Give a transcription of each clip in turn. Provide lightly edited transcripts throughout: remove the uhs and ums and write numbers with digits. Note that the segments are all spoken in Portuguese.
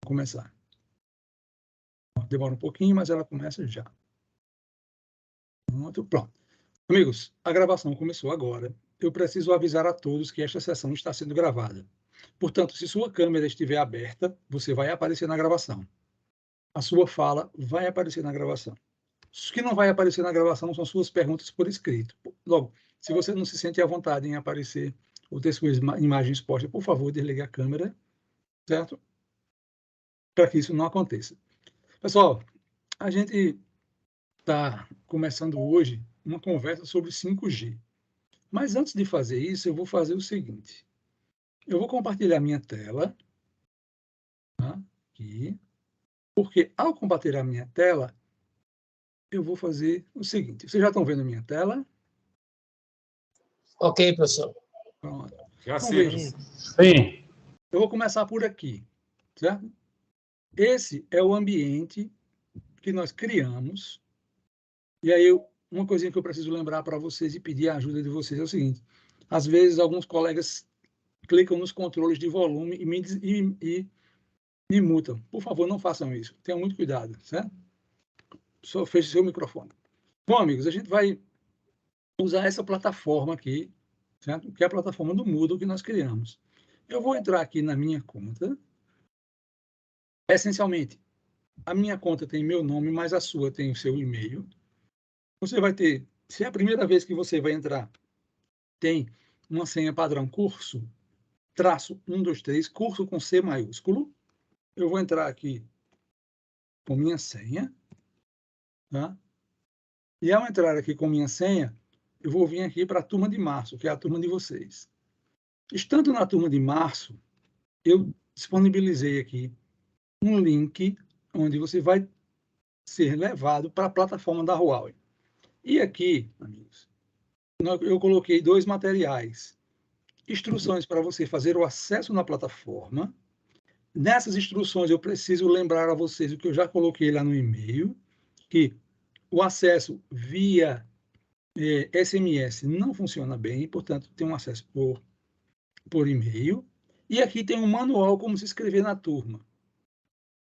começar. Demora um pouquinho, mas ela começa já. Pronto. Amigos, a gravação começou agora. Eu preciso avisar a todos que esta sessão está sendo gravada. Portanto, se sua câmera estiver aberta, você vai aparecer na gravação. A sua fala vai aparecer na gravação. O que não vai aparecer na gravação são suas perguntas por escrito. Logo, se você não se sente à vontade em aparecer ou ter sua imagem exposta, por favor, desligue a câmera, certo? Para que isso não aconteça. Pessoal, a gente está começando hoje uma conversa sobre 5G. Mas antes de fazer isso, eu vou fazer o seguinte. Eu vou compartilhar minha tela, tá? Aqui, porque ao compartilhar minha tela, eu vou fazer o seguinte. Vocês já estão vendo a minha tela? Ok, professor. Pronto. Já Então, sim. veja. Sim. Eu vou começar por aqui, certo? Esse é o ambiente que nós criamos. E aí, uma coisinha que eu preciso lembrar para vocês e pedir a ajuda de vocês é o seguinte. Às vezes, alguns colegas clicam nos controles de volume e me mutam. Por favor, não façam isso. Tenham muito cuidado, certo? Só feche seu microfone. Bom, amigos, a gente vai usar essa plataforma aqui, certo? Que é a plataforma do Moodle que nós criamos. Eu vou entrar aqui na minha conta. Essencialmente, a minha conta tem meu nome, mas a sua tem o seu e-mail. Você vai ter, se é a primeira vez que você vai entrar, tem uma senha padrão curso, traço 123, curso com C maiúsculo. Eu vou entrar aqui com minha senha, tá? E ao entrar aqui com minha senha, eu vou vir aqui para a turma de março, que é a turma de vocês. Estando na turma de março, eu disponibilizei aqui um link onde você vai ser levado para a plataforma da Huawei. E aqui, amigos, eu coloquei 2 materiais. Instruções para você fazer o acesso na plataforma. Nessas instruções, eu preciso lembrar a vocês o que eu já coloquei lá no e-mail, que o acesso via SMS não funciona bem, portanto, tem um acesso por e-mail. E aqui tem um manual como se inscrever na turma.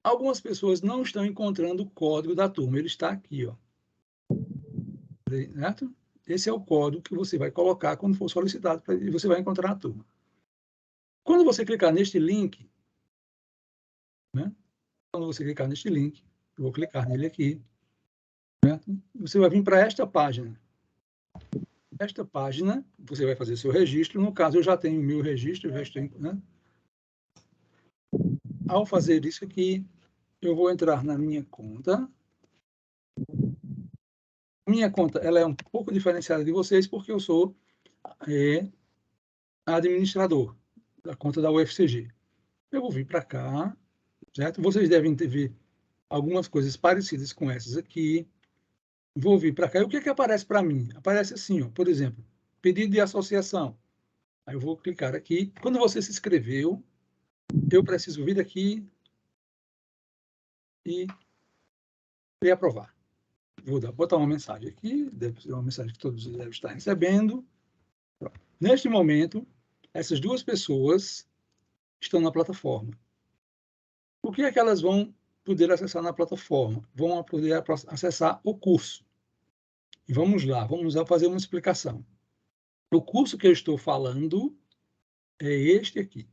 Algumas pessoas não estão encontrando o código da turma. Ele está aqui, ó. Certo? Esse é o código que você vai colocar quando for solicitado e você vai encontrar na turma. Quando você clicar neste link, né? Quando você clicar neste link, eu vou clicar nele aqui, certo? Você vai vir para esta página. Esta página, você vai fazer seu registro. No caso, eu já tenho o meu registro, né? Ao fazer isso aqui, eu vou entrar na minha conta. Minha conta ela é um pouco diferenciada de vocês, porque eu sou administrador da conta da UFCG. Eu vou vir para cá, certo? Vocês devem ver algumas coisas parecidas com essas aqui. Vou vir para cá. E o que é que aparece para mim? Aparece assim, ó, por exemplo, pedido de associação. Aí eu vou clicar aqui. Quando você se inscreveu, eu preciso vir aqui e aprovar. Vou botar uma mensagem aqui, deve ser uma mensagem que todos devem estar recebendo. Pronto. Neste momento, essas 2 pessoas estão na plataforma. O que é que elas vão poder acessar na plataforma? Vão poder acessar o curso. E vamos lá, vamos fazer uma explicação. O curso que eu estou falando é este aqui.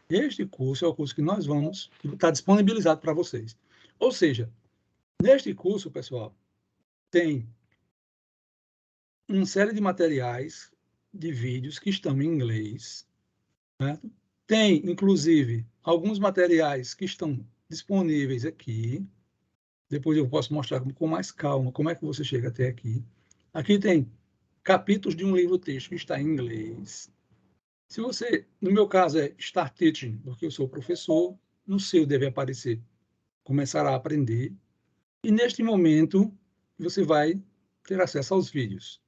Este curso é o curso que nós vamos, que está disponibilizado para vocês. Ou seja, neste curso, pessoal, tem uma série de materiais, de vídeos que estão em inglês, certo? Tem, inclusive, alguns materiais que estão disponíveis aqui. Depois eu posso mostrar com mais calma como é que você chega até aqui. Aqui tem capítulos de um livro-texto que está em inglês. Se você, no meu caso é Start Teaching, porque eu sou professor, no seu deve aparecer Começar a Aprender. E neste momento você vai ter acesso aos vídeos.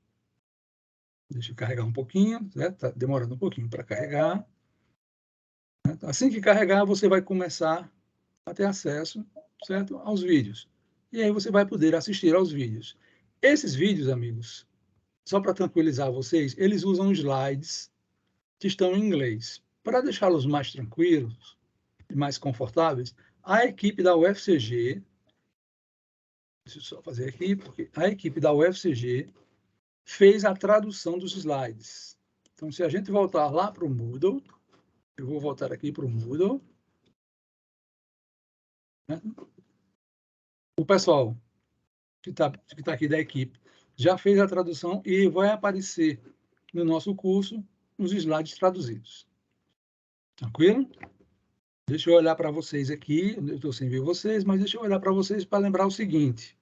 Deixa eu carregar um pouquinho, está demorando um pouquinho para carregar. Assim que carregar, você vai começar a ter acesso, certo, aos vídeos. E aí você vai poder assistir aos vídeos. Esses vídeos, amigos, só para tranquilizar vocês, eles usam slides que estão em inglês. Para deixá-los mais tranquilos, mais confortáveis, a equipe da UFCG, deixa eu só fazer aqui, porque a equipe da UFCG fez a tradução dos slides. Então, se a gente voltar lá para o Moodle, eu vou voltar aqui para o Moodle, né? O pessoal que tá aqui da equipe já fez a tradução e vai aparecer no nosso curso os slides traduzidos. Tranquilo? Deixa eu olhar para vocês aqui, eu estou sem ver vocês, mas deixa eu olhar para vocês para lembrar o seguinte.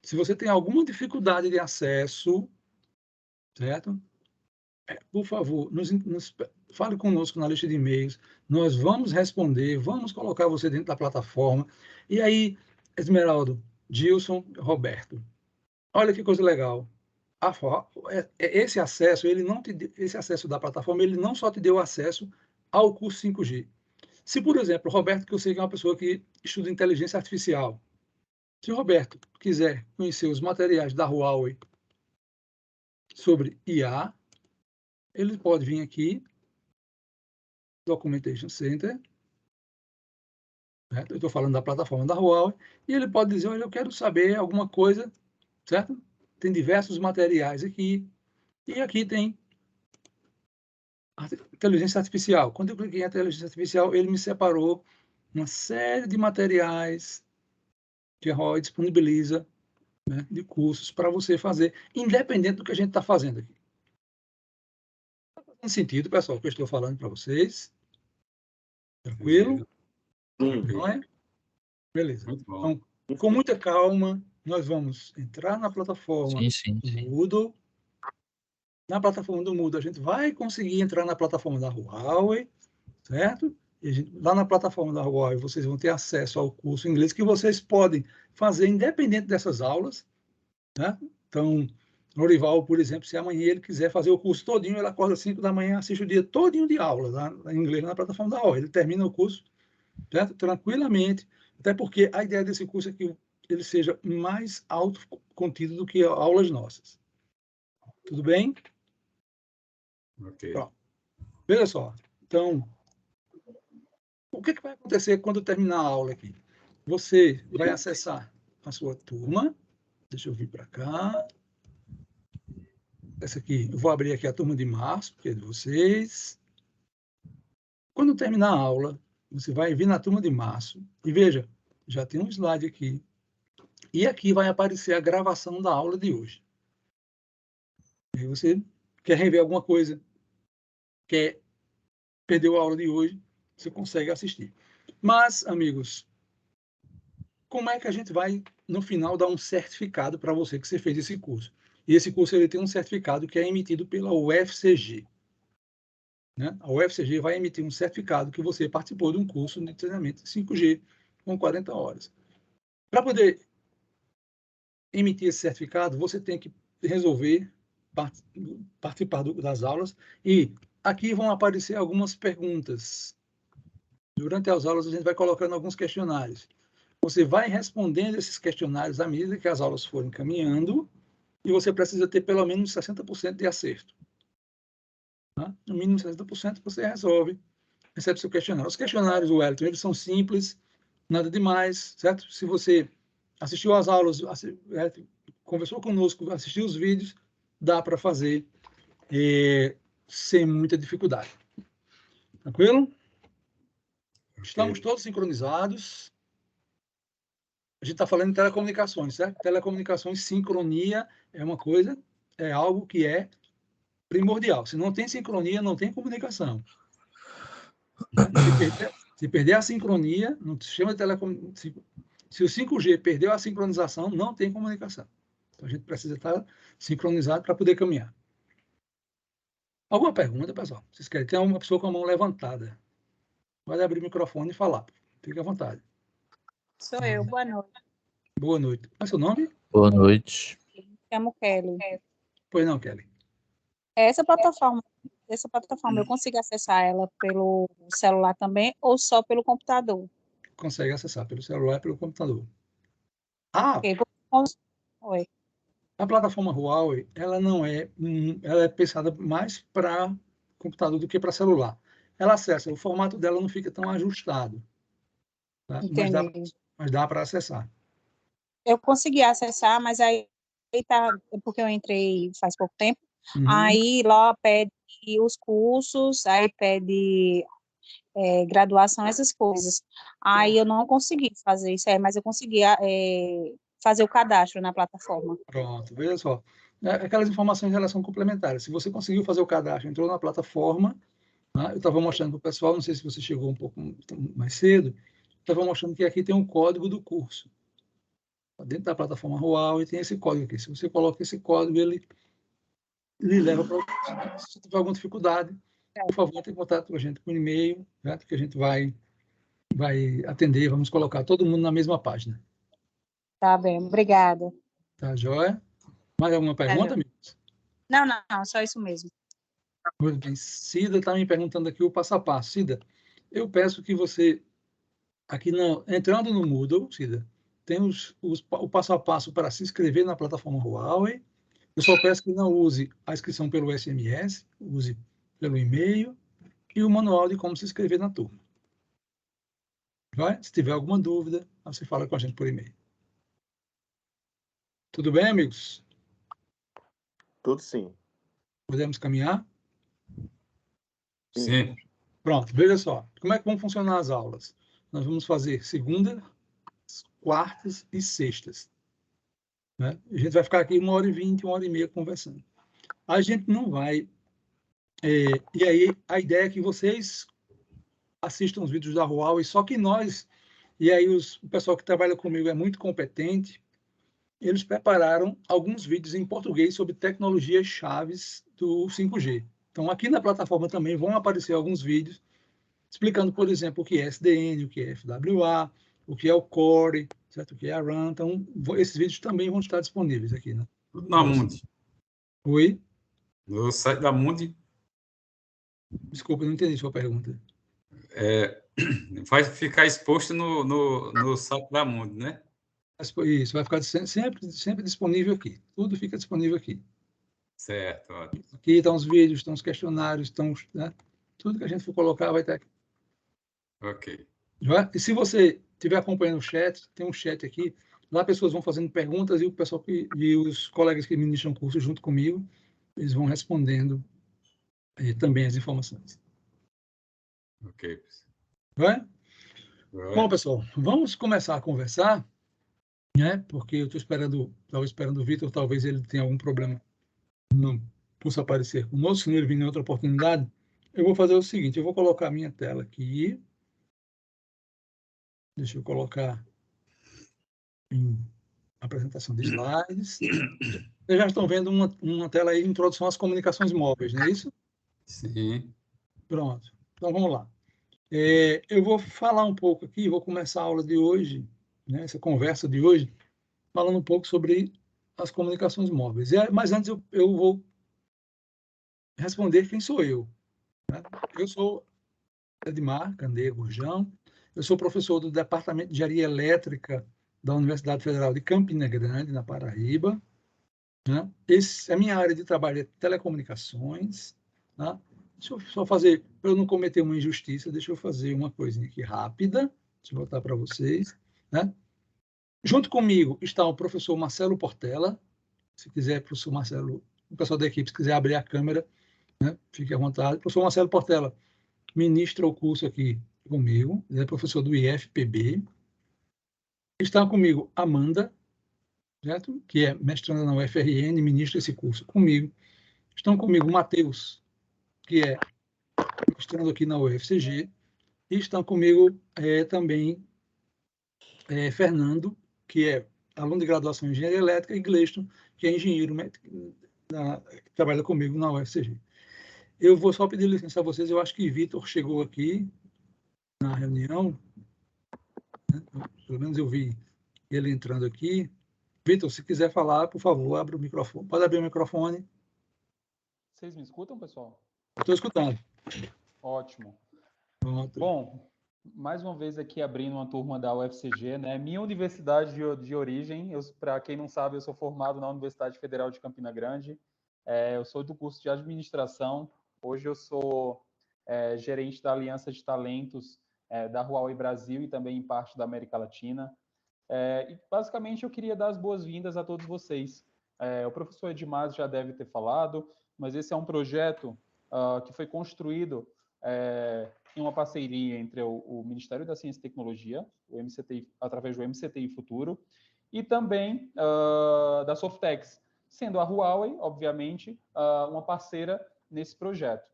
Se você tem alguma dificuldade de acesso, certo? Por favor, fale conosco na lista de e-mails, nós vamos responder, vamos colocar você dentro da plataforma. E aí, Esmeraldo, Gilson, Roberto, olha que coisa legal. Esse acesso, esse acesso da plataforma, ele não só te deu acesso ao curso 5G. Se, por exemplo, Roberto, que eu sei que é uma pessoa que estuda inteligência artificial, se o Roberto quiser conhecer os materiais da Huawei sobre IA, ele pode vir aqui, Documentation Center, certo? Eu estou falando da plataforma da Huawei, e ele pode dizer, olha, eu quero saber alguma coisa, certo? Tem diversos materiais aqui, e aqui tem inteligência artificial. Quando eu cliquei em inteligência artificial, ele me separou uma série de materiais que a Huawei disponibiliza, né, de cursos para você fazer, independente do que a gente está fazendo aqui. Tem sentido, pessoal, o que eu estou falando para vocês? Tranquilo? Não é? Beleza. Então, com muita calma, nós vamos entrar na plataforma Sim. Moodle. Na plataforma do Moodle, a gente vai conseguir entrar na plataforma da Huawei, certo? Lá na plataforma da Huawei, vocês vão ter acesso ao curso em inglês que vocês podem fazer independente dessas aulas, né? Então, Norival, por exemplo, se amanhã ele quiser fazer o curso todinho, ele acorda às 5 da manhã, assiste o dia todinho de aula em inglês na plataforma da Huawei. Ele termina o curso, certo? Tranquilamente, até porque a ideia desse curso é que ele seja mais autocontido do que aulas nossas. Tudo bem? Ok. Pronto. Veja só. Então, o que vai acontecer quando terminar a aula aqui? Você vai acessar a sua turma. Deixa eu vir para cá. Essa aqui, eu vou abrir aqui a turma de março, que é de vocês. Quando terminar a aula, você vai vir na turma de março e veja, já tem um slide aqui. E aqui vai aparecer a gravação da aula de hoje. E você quer rever alguma coisa, perdeu a aula de hoje, você consegue assistir. Mas, amigos, como é que a gente vai, no final, dar um certificado para você que você fez esse curso? E esse curso ele tem um certificado que é emitido pela UFCG. Né? A UFCG vai emitir um certificado que você participou de um curso de treinamento 5G com 40 horas. Para poder emitir esse certificado, você tem que resolver participar das aulas e aqui vão aparecer algumas perguntas. Durante as aulas, a gente vai colocando alguns questionários. Você vai respondendo esses questionários à medida que as aulas forem caminhando e você precisa ter pelo menos 60% de acerto. Tá? No mínimo 60% você recebe seu questionário. Os questionários, Wellington, eles são simples, nada demais, certo? Se você assistiu às aulas, conversou conosco, assistiu os vídeos, dá para fazer sem muita dificuldade. Tranquilo? Estamos todos sincronizados. A gente está falando de telecomunicações, certo? Telecomunicações, sincronia é uma coisa, é algo que é primordial. Se não tem sincronia, não tem comunicação. Né? Se perder a sincronia, no sistema de telecomunicação, se o 5G perdeu a sincronização, não tem comunicação. Então, a gente precisa estar sincronizado para poder caminhar. Alguma pergunta, pessoal? Vocês querem? Tem uma pessoa com a mão levantada. Pode abrir o microfone e falar. Fique à vontade. Sou eu, boa noite. Boa noite. Qual é o seu nome? Boa noite. Me chamo Kelly. Pois não, Kelly. Essa plataforma eu consigo acessar ela pelo celular também ou só pelo computador? Consegue acessar pelo celular e pelo computador. Ah, Okay. Oi. a plataforma Huawei, ela não é, ela é pensada mais para computador do que para celular. Ela acessa, o formato dela não fica tão ajustado, Tá? Entendi. Mas dá para acessar. Eu consegui acessar, mas aí tá, porque eu entrei faz pouco tempo, Uhum. aí lá pede os cursos, aí pede graduação, essas coisas. Aí eu não consegui fazer isso aí, mas eu consegui fazer o cadastro na plataforma. Pronto, veja só. Aquelas informações elas são complementares. Se você conseguiu fazer o cadastro, entrou na plataforma, né? Eu estava mostrando para o pessoal, não sei se você chegou um pouco mais cedo, estava mostrando que aqui tem um código do curso. Dentro da plataforma Huawei tem esse código aqui. Se você coloca esse código, ele leva para o curso. Se tiver alguma dificuldade, por favor, entre em contato com a gente por e-mail, né? Que a gente vai atender, vamos colocar todo mundo na mesma página. Tá bem, obrigada. Tá, joia? Mais alguma pergunta, amigos? Não, só isso mesmo. Muito bem. Cida está me perguntando aqui o passo a passo. Cida, eu peço que você, aqui entrando no Moodle, Cida, tem o passo a passo para se inscrever na plataforma Huawei. Eu só peço que não use a inscrição pelo SMS, use pelo e-mail e o manual de como se inscrever na turma. Vai? Se tiver alguma dúvida, você fala com a gente por e-mail. Tudo bem, amigos? Tudo sim. Podemos caminhar? Sim. Pronto, veja só. Como é que vão funcionar as aulas? Nós vamos fazer segunda, quartas e sextas. Né? A gente vai ficar aqui 1h20, 1h30 conversando. A gente não vai... e aí, a ideia é que vocês assistam os vídeos da Huawei, só que nós... E aí, o pessoal que trabalha comigo é muito competente, eles prepararam alguns vídeos em português sobre tecnologias chaves do 5G. Então, aqui na plataforma também vão aparecer alguns vídeos explicando, por exemplo, o que é SDN, o que é FWA, o que é o Core, certo? O que é a RAM. Então, esses vídeos também vão estar disponíveis aqui, né? Tudo na Mundi. Oi? No site da Mundi, Desculpa, não entendi sua pergunta. vai ficar exposto no site da Mundi, né? Isso, vai ficar sempre disponível aqui. Tudo fica disponível aqui. Certo, ótimo. Aqui estão os vídeos, estão os questionários, né? Tudo que a gente for colocar vai estar aqui. Ok. E se você estiver acompanhando o chat, tem um chat aqui, lá pessoas vão fazendo perguntas e o pessoal e os colegas que ministram o curso junto comigo, eles vão respondendo também as informações. Ok. Vai? Vai. Bom, pessoal, vamos começar a conversar, né? Porque eu estava esperando o Vitor, talvez ele tenha algum problema, não possa aparecer conosco, se ele vir em outra oportunidade. Eu vou fazer o seguinte, eu vou colocar a minha tela aqui. Deixa eu colocar em apresentação de slides. Vocês já estão vendo uma tela aí de introdução às comunicações móveis, não é isso? Sim. Pronto. Então, vamos lá. Eu vou falar um pouco aqui, vou começar a aula de hoje, né, essa conversa de hoje, falando um pouco sobre as comunicações móveis. Mas antes eu vou responder quem sou eu. Né? Eu sou Edmar Candê Gurjão, eu sou professor do Departamento de Engenharia Elétrica da Universidade Federal de Campina Grande, na Paraíba. Né? A minha área de trabalho é telecomunicações. Né? Deixa eu só fazer, para eu não cometer uma injustiça, deixa eu fazer uma coisinha aqui rápida. Deixa eu botar para vocês. Né? Junto comigo está o professor Marcelo Portela. Se quiser, professor Marcelo, o pessoal da equipe, se quiser abrir a câmera, né? Fique à vontade. O professor Marcelo Portela ministra o curso aqui comigo. Ele é professor do IFPB. Está comigo Amanda, certo? Que é mestranda na UFRN, ministra esse curso comigo. Estão comigo Matheus, que é mestrando aqui na UFCG, e estão comigo também Fernando, que é aluno de graduação em engenharia elétrica, e Gleison, que é engenheiro que trabalha comigo na UFCG. Eu vou só pedir licença a vocês, eu acho que Vitor chegou aqui na reunião, né? Pelo menos eu vi ele entrando aqui. Vitor, se quiser falar, por favor, abra o microfone. Pode abrir o microfone. Vocês me escutam, pessoal? Estou escutando. Ótimo. Pronto. Bom, mais uma vez aqui abrindo uma turma da UFCG, né? Minha universidade de origem, para quem não sabe, eu sou formado na Universidade Federal de Campina Grande. Eu sou do curso de administração. Hoje eu sou gerente da Aliança de Talentos da Huawei Brasil e também em parte da América Latina. E basicamente eu queria dar as boas-vindas a todos vocês. O professor Edmar já deve ter falado, mas esse é um projeto que foi construído em uma parceria entre o Ministério da Ciência e Tecnologia, o MCTI, através do MCTI Futuro, e também da Softex, sendo a Huawei, obviamente, uma parceira nesse projeto.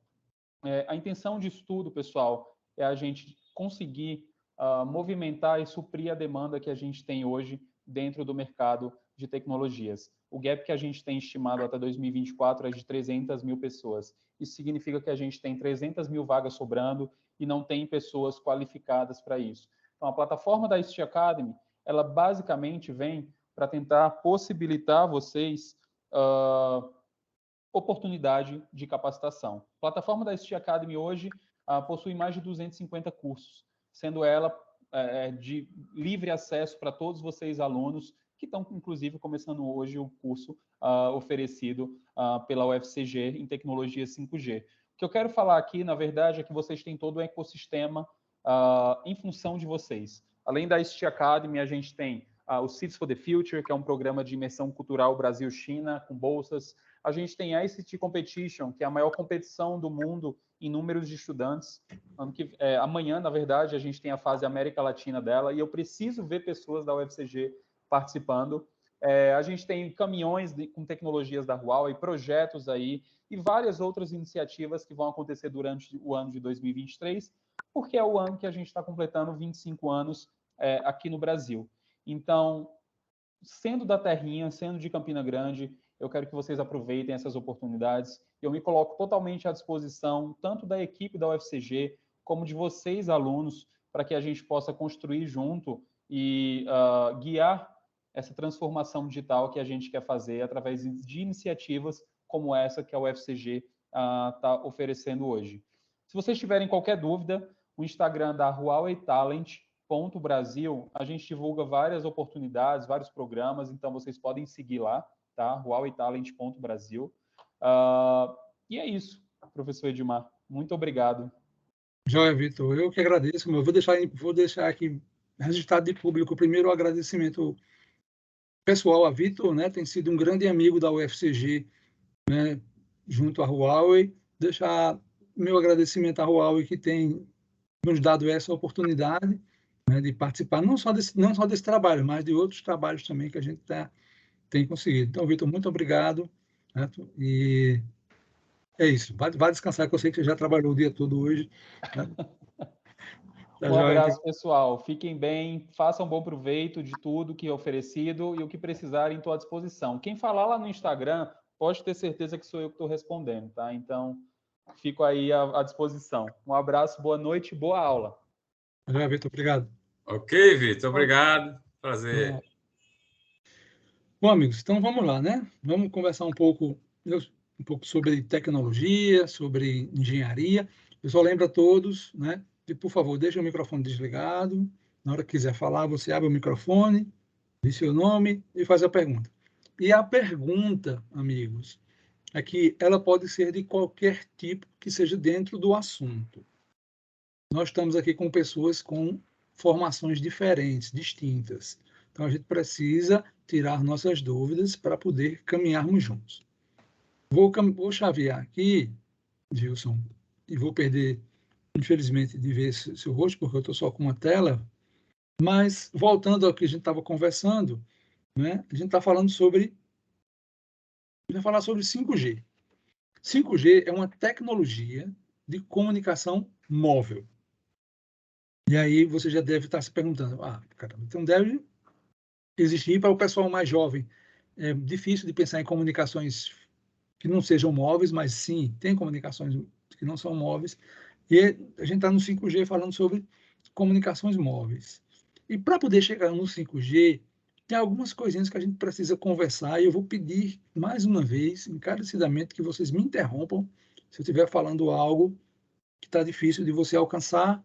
A intenção de estudo, pessoal, é a gente conseguir movimentar e suprir a demanda que a gente tem hoje dentro do mercado de tecnologias. O gap que a gente tem estimado até 2024 é de 300 mil pessoas. Isso significa que a gente tem 300 mil vagas sobrando e não tem pessoas qualificadas para isso. Então, a plataforma da ICT Academy, ela basicamente vem para tentar possibilitar vocês oportunidade de capacitação. A plataforma da ICT Academy hoje possui mais de 250 cursos, sendo ela de livre acesso para todos vocês alunos que estão, inclusive, começando hoje o curso oferecido pela UFCG em tecnologia 5G. O que eu quero falar aqui, na verdade, é que vocês têm todo o ecossistema em função de vocês. Além da ICT Academy, a gente tem o Seeds for the Future, que é um programa de imersão cultural Brasil-China, com bolsas. A gente tem a ICT Competition, que é a maior competição do mundo em números de estudantes. Amanhã, na verdade, a gente tem a fase América Latina dela, e eu preciso ver pessoas da UFCG participando. A gente tem caminhões com tecnologias da Huawei, projetos aí, e várias outras iniciativas que vão acontecer durante o ano de 2023, porque é o ano que a gente está completando 25 anos aqui no Brasil. Então, sendo da terrinha, sendo de Campina Grande, eu quero que vocês aproveitem essas oportunidades. Eu me coloco totalmente à disposição, tanto da equipe da UFCG, como de vocês, alunos, para que a gente possa construir junto e guiar essa transformação digital que a gente quer fazer através de iniciativas como essa que a UFCG está oferecendo hoje. Se vocês tiverem qualquer dúvida, o Instagram da Huawei Talent.Brasil, a gente divulga várias oportunidades, vários programas, então vocês podem seguir lá, tá? Huawei Talent.Brasil. E é isso, professor Edmar. Muito obrigado. Joia, Vitor. Eu que agradeço. Eu vou deixar aqui registrado de público primeiro o agradecimento pessoal a Vitor, né? Tem sido um grande amigo da UFCG, né? Junto à Huawei. Deixar meu agradecimento à Huawei que tem nos dado essa oportunidade, né, de participar não só desse trabalho, mas de outros trabalhos também que a gente tem conseguido. Então, Vitor, muito obrigado. Né? E é isso. Vai descansar, que eu sei que você já trabalhou o dia todo hoje. Né? Um abraço, pessoal. Fiquem bem, façam bom proveito de tudo que é oferecido e o que precisarem, estou à disposição. Quem falar lá no Instagram, pode ter certeza que sou eu que estou respondendo, tá? Então, fico aí à disposição. Um abraço, boa noite, boa aula. Vitor, obrigado. Ok, Vitor, obrigado. Prazer. Bom, amigos, então vamos lá, né? Vamos conversar um pouco sobre tecnologia, sobre engenharia. Eu só lembro a todos, né? De, por favor, deixe o microfone desligado. Na hora que quiser falar, você abre o microfone, diz seu nome e faz a pergunta. E a pergunta, amigos, é que ela pode ser de qualquer tipo que seja dentro do assunto. Nós estamos aqui com pessoas com formações diferentes, distintas. Então, a gente precisa tirar nossas dúvidas para poder caminharmos juntos. Vou chavear aqui, Gilson, e vou perder, infelizmente, de ver seu rosto, porque eu estou só com uma tela. Mas, voltando ao que a gente estava conversando, né, a gente está falando sobre... Vai falar sobre 5G. 5G é uma tecnologia de comunicação móvel. E aí você já deve estar se perguntando, caramba, então deve existir para o pessoal mais jovem. É difícil de pensar em comunicações que não sejam móveis, mas sim, tem comunicações que não são móveis. E a gente está no 5G falando sobre comunicações móveis. E para poder chegar no 5G, tem algumas coisinhas que a gente precisa conversar, e eu vou pedir, mais uma vez, encarecidamente, que vocês me interrompam se eu estiver falando algo que está difícil de você alcançar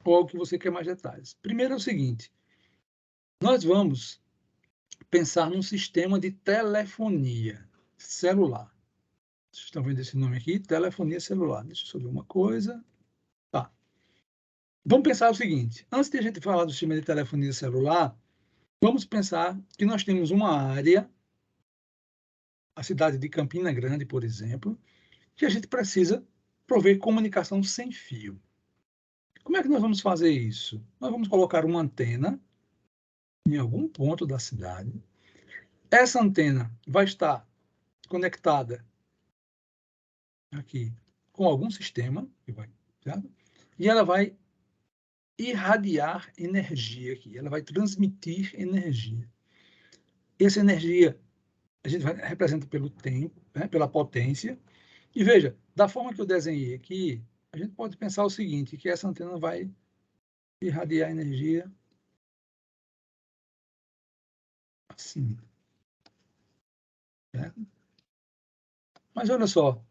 ou algo que você quer mais detalhes. Primeiro é o seguinte, nós vamos pensar num sistema de telefonia celular. Vocês estão vendo esse nome aqui? Telefonia celular. Deixa eu só ver uma coisa. Tá. Vamos pensar o seguinte, antes de a gente falar do sistema de telefonia celular, vamos pensar que nós temos uma área, a cidade de Campina Grande, por exemplo, que a gente precisa prover comunicação sem fio. Como é que nós vamos fazer isso? Nós vamos colocar uma antena em algum ponto da cidade. Essa antena vai estar conectada aqui com algum sistema, certo? E ela vai irradiar energia aqui, ela vai transmitir energia. Essa energia a gente representa pelo tempo, né, pela potência. E veja, da forma que eu desenhei aqui, a gente pode pensar o seguinte, que essa antena vai irradiar energia assim. Certo? Mas olha só,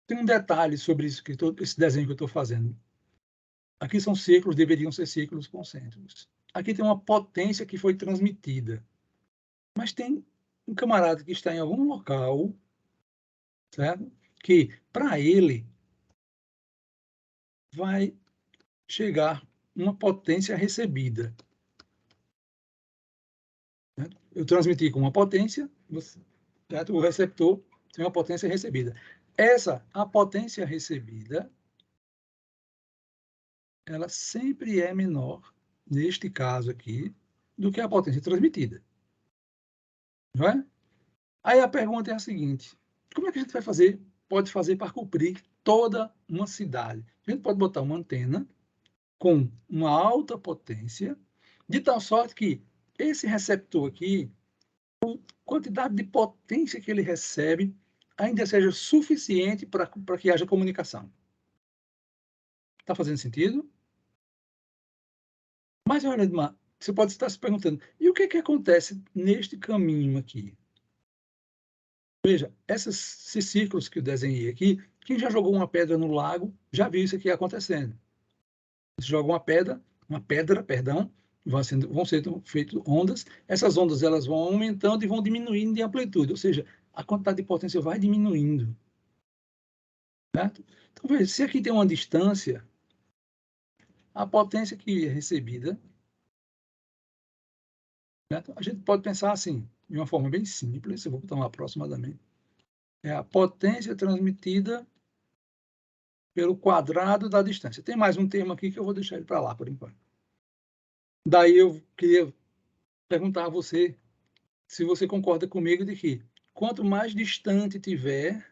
tem um detalhe sobre isso esse desenho que eu estou fazendo. Aqui são círculos, deveriam ser círculos concêntricos. Aqui tem uma potência que foi transmitida. Mas tem um camarada que está em algum local, certo? Que, para ele, vai chegar uma potência recebida. Certo? Eu transmiti com uma potência, certo? O receptor tem uma potência recebida. A potência recebida, ela sempre é menor, neste caso aqui, do que a potência transmitida. Não é? Aí a pergunta é a seguinte, como é que a gente pode fazer para cobrir toda uma cidade? A gente pode botar uma antena com uma alta potência, de tal sorte que esse receptor aqui, a quantidade de potência que ele recebe, ainda seja suficiente para que haja comunicação. Está fazendo sentido? Mas, olha, Edmar, você pode estar se perguntando, e o que acontece neste caminho aqui? Veja, esses círculos que eu desenhei aqui, quem já jogou uma pedra no lago, já viu isso aqui acontecendo. Você joga uma pedra, vão ser feitas ondas, essas ondas elas vão aumentando e vão diminuindo de amplitude, ou seja, a quantidade de potência vai diminuindo. Certo? Então, veja, se aqui tem uma distância, a potência que é recebida, certo? A gente pode pensar assim, de uma forma bem simples, eu vou botar uma aproximadamente, é a potência transmitida pelo quadrado da distância. Tem mais um termo aqui que eu vou deixar ele para lá, por enquanto. Daí eu queria perguntar a você se você concorda comigo de que quanto mais distante tiver,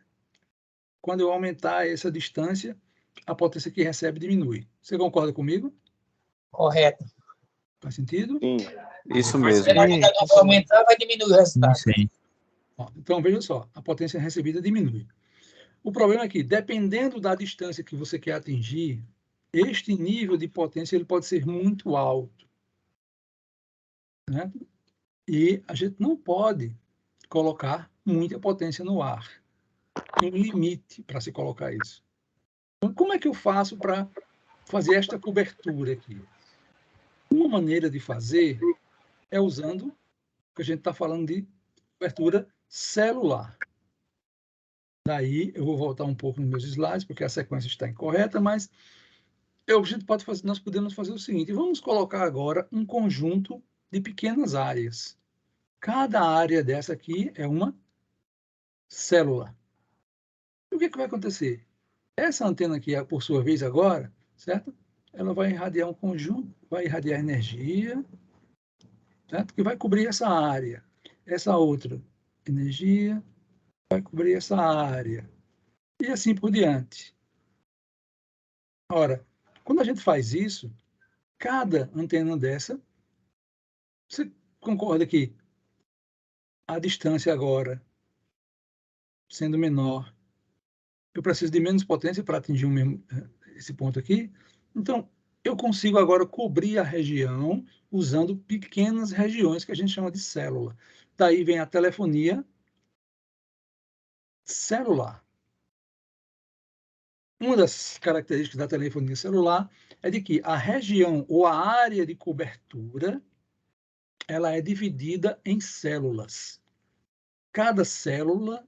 quando eu aumentar essa distância, a potência que recebe diminui. Você concorda comigo? Correto. Faz sentido? Sim. Isso mesmo. Se a quantidade não for aumentar, vai diminuir o resultado. Sim. Então, veja só, a potência recebida diminui. O problema é que, dependendo da distância que você quer atingir, este nível de potência ele pode ser muito alto. Né? E a gente não pode colocar muita potência no ar. Tem um limite para se colocar isso. Então, como é que eu faço para fazer esta cobertura aqui? Uma maneira de fazer é usando, que a gente está falando de cobertura celular. Daí eu vou voltar um pouco nos meus slides, porque a sequência está incorreta, mas nós podemos fazer o seguinte, vamos colocar agora um conjunto de pequenas áreas. Cada área dessa aqui é uma célula. E o que vai acontecer? Essa antena aqui, por sua vez agora, certo? Ela vai irradiar um conjunto, vai irradiar energia, certo? Que vai cobrir essa área. Essa outra energia vai cobrir essa área. E assim por diante. Ora, quando a gente faz isso, cada antena dessa, você concorda que a distância agora, sendo menor, eu preciso de menos potência para atingir esse ponto aqui. Então, eu consigo agora cobrir a região usando pequenas regiões que a gente chama de célula. Daí vem a telefonia celular. Uma das características da telefonia celular é de que a região ou a área de cobertura ela é dividida em células. Cada célula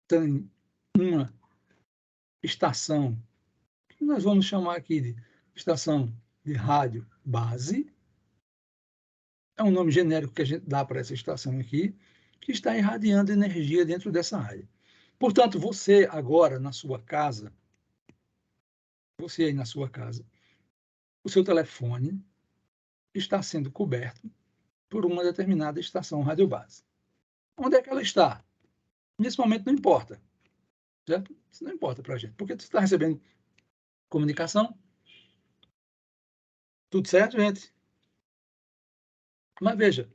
tem uma estação nós vamos chamar aqui de estação de rádio base. É um nome genérico que a gente dá para essa estação aqui, que está irradiando energia dentro dessa área. Portanto, você agora na sua casa, você aí na sua casa, o seu telefone está sendo coberto por uma determinada estação radiobase. Onde é que ela está? Nesse momento não importa, certo? Isso não importa para a gente, porque você está recebendo comunicação. Tudo certo, gente? Mas veja,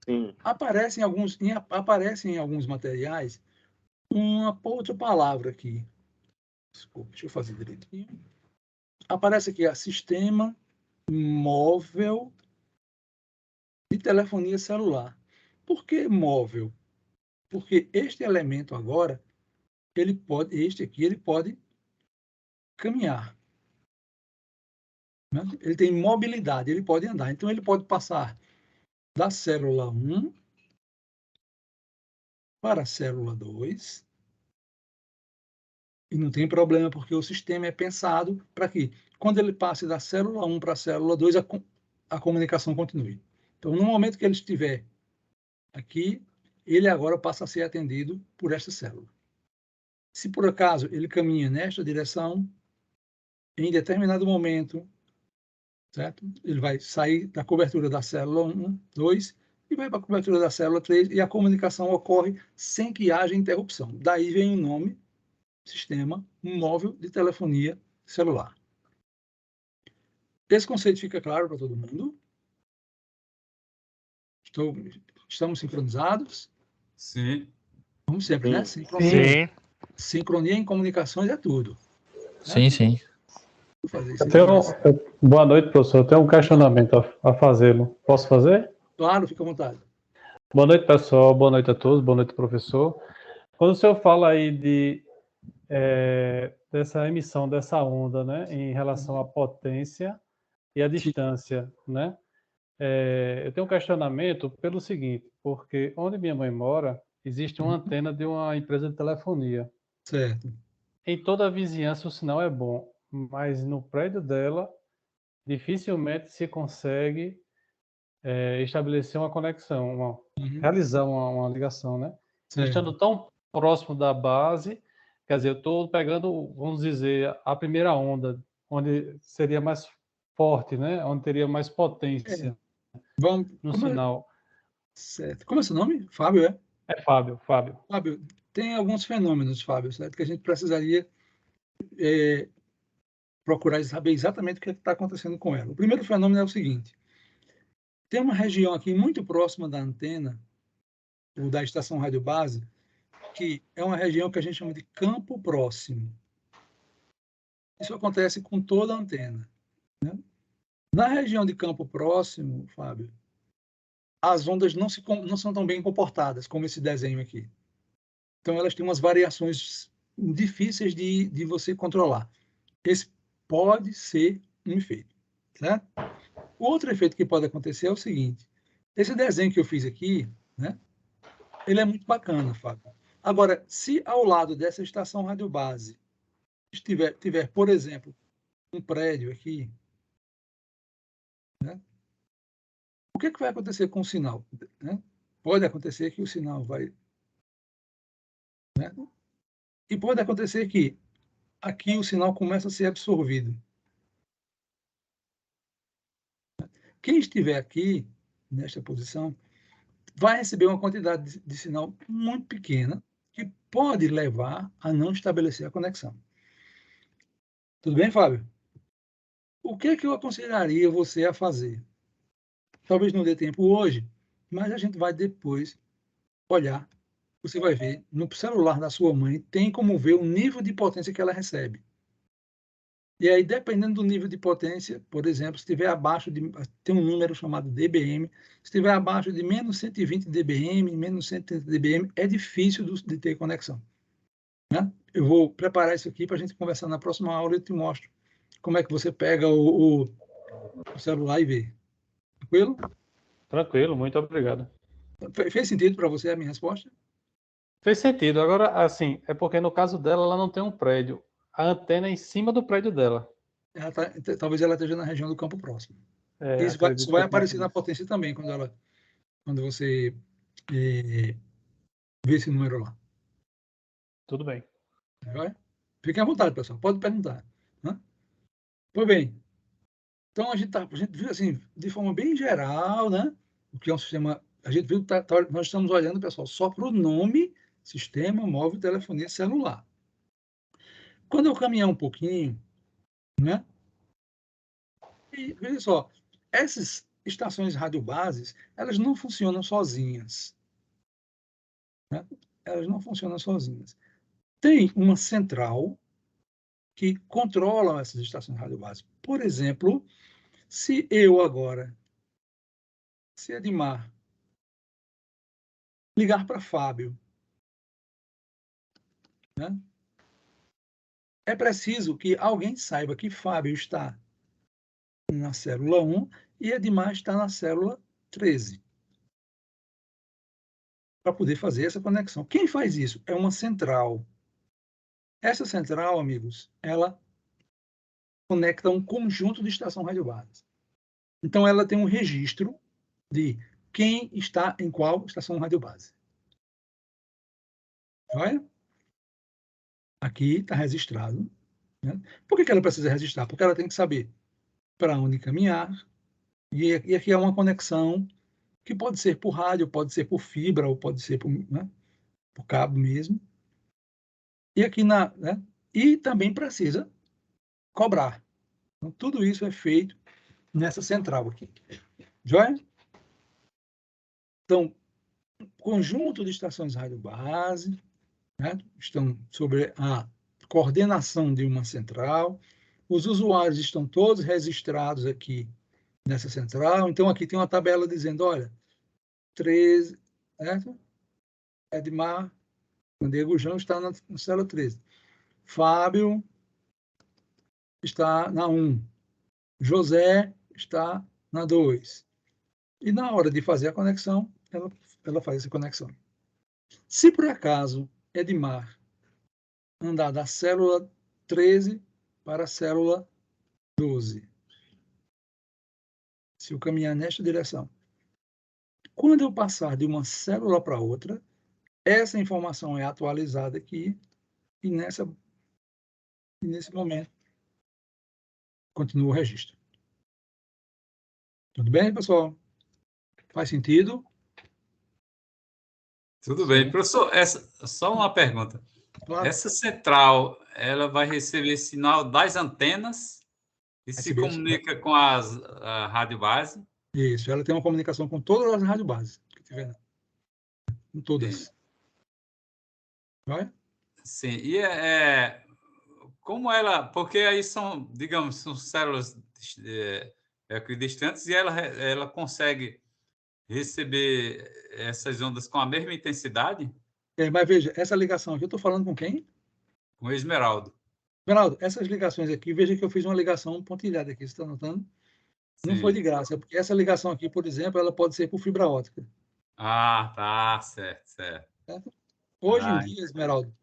Sim. aparece em alguns materiais uma outra palavra aqui. Desculpa, deixa eu fazer direitinho. Aparece aqui, sistema móvel de telefonia celular. Por que móvel? Porque este elemento agora, ele pode caminhar. Né? Ele tem mobilidade, ele pode andar. Então, ele pode passar da célula 1 para a célula 2. E não tem problema, porque o sistema é pensado para que, quando ele passe da célula 1 para a célula 2, a comunicação continue. Então, no momento que ele estiver aqui, ele agora passa a ser atendido por esta célula. Se por acaso ele caminha nesta direção, em determinado momento, certo? Ele vai sair da cobertura da célula 1, 2, e vai para a cobertura da célula 3, e a comunicação ocorre sem que haja interrupção. Daí vem o nome, sistema móvel de telefonia celular. Esse conceito fica claro para todo mundo? Estamos sincronizados? Sim. Como sempre, né? Sim. Sincronia. Sincronia em comunicações é tudo. Sim, sim. Vou fazer isso. Boa noite, professor. Eu tenho um questionamento a fazê-lo. Posso fazer? Claro, fica à vontade. Boa noite, pessoal. Boa noite a todos. Boa noite, professor. Quando o senhor fala aí dessa emissão dessa onda, né, em relação à potência e à distância, né? Eu tenho um questionamento pelo seguinte, porque onde minha mãe mora, existe uma antena de uma empresa de telefonia. Certo. Em toda a vizinhança o sinal é bom, mas no prédio dela dificilmente se consegue estabelecer uma conexão, realizar uma ligação, né? Certo. Estando tão próximo da base, quer dizer, eu estou pegando, vamos dizer, a primeira onda, onde seria mais forte, né? Onde teria mais potência no sinal. Certo. Como é seu nome? Fábio, é? É Fábio. Fábio, tem alguns fenômenos, Fábio, certo? Que a gente precisaria procurar saber exatamente o que está acontecendo com ela. O primeiro fenômeno é o seguinte: tem uma região aqui muito próxima da antena, ou da estação radiobase, que é uma região que a gente chama de campo próximo. Isso acontece com toda a antena. Né? Na região de campo próximo, Fábio, as ondas não são tão bem comportadas como esse desenho aqui. Então, elas têm umas variações difíceis de você controlar. Esse pode ser um efeito. Certo? O outro efeito que pode acontecer é o seguinte: esse desenho que eu fiz aqui, né, ele é muito bacana, Fábio. Agora, se ao lado dessa estação radiobase tiver, por exemplo, um prédio aqui, né, o que vai acontecer com o sinal? Né? Pode acontecer que o sinal vai... Né? E pode acontecer que aqui o sinal começa a ser absorvido. Quem estiver aqui, nesta posição, vai receber uma quantidade de sinal muito pequena, que pode levar a não estabelecer a conexão. Tudo bem, Fábio? O que eu aconselharia você a fazer? Talvez não dê tempo hoje, mas a gente vai depois olhar. Você vai ver, no celular da sua mãe, tem como ver o nível de potência que ela recebe. E aí, dependendo do nível de potência, por exemplo, se estiver abaixo de... Tem um número chamado dBm. Se estiver abaixo de menos 120 dBm, menos 130 dBm, é difícil de ter conexão. Né? Eu vou preparar isso aqui para a gente conversar na próxima aula e eu te mostro como é que você pega o celular e vê. Tranquilo? Tranquilo, muito obrigado. Fez sentido para você a minha resposta? Fez sentido. Agora, assim, é porque no caso dela, ela não tem um prédio. A antena é em cima do prédio dela. Talvez ela esteja na região do campo próximo. É, Isso acredito vai que aparecer tenha na isso. potência também, quando você vê esse número lá. Tudo bem. Vai? Fiquem à vontade, pessoal. Pode perguntar. Né? Pois bem. Então, a gente viu assim, de forma bem geral, né? O que é um sistema. A gente viu, nós estamos olhando, pessoal, só para o nome Sistema Móvel de Telefonia Celular. Quando eu caminhar um pouquinho, né? E veja só, essas estações radiobases, elas não funcionam sozinhas. Né? Elas não funcionam sozinhas. Tem uma central que controla essas estações radiobases. Por exemplo, se Edmar, ligar para Fábio, né? É preciso que alguém saiba que Fábio está na célula 1 e Edmar está na célula 13. Para poder fazer essa conexão. Quem faz isso? É uma central. Essa central, amigos, ela conecta um conjunto de estações radiobases. Então, ela tem um registro de quem está em qual estação radiobase. Olha? Aqui está registrado. Né? Por que ela precisa registrar? Porque ela tem que saber para onde caminhar. E aqui é uma conexão que pode ser por rádio, pode ser por fibra, ou pode ser por cabo mesmo. E aqui né? E também precisa cobrar. Então, tudo isso é feito nessa central aqui. Joia? Então, conjunto de estações rádio-base, né? Estão sobre a coordenação de uma central. Os usuários estão todos registrados aqui nessa central. Então, aqui tem uma tabela dizendo, olha, 13, certo? Edmar Diego João está na célula 13. Fábio está na 1. José está na 2. E na hora de fazer a conexão, ela faz essa conexão. Se por acaso Edmar andar da célula 13 para a célula 12, se eu caminhar nesta direção, quando eu passar de uma célula para outra, essa informação é atualizada aqui e nesse momento continua o registro. Tudo bem, pessoal? Faz sentido? Tudo bem. Professor, só uma pergunta. Claro. Essa central, ela vai receber sinal das antenas e se comunica com a rádio base? Isso, ela tem uma comunicação com todas as rádios bases que tiver. Com todas. Sim. Vai? Sim. E como ela... Porque aí são, digamos, são células equidistantes e ela consegue receber essas ondas com a mesma intensidade? Mas veja, essa ligação aqui, eu estou falando com quem? Com o Esmeraldo. Esmeraldo, essas ligações aqui, veja que eu fiz uma ligação pontilhada aqui, você está notando? Não foi de graça, porque essa ligação aqui, por exemplo, ela pode ser por fibra ótica. Ah, tá, certo. Certo? Hoje em dia, Esmeraldo,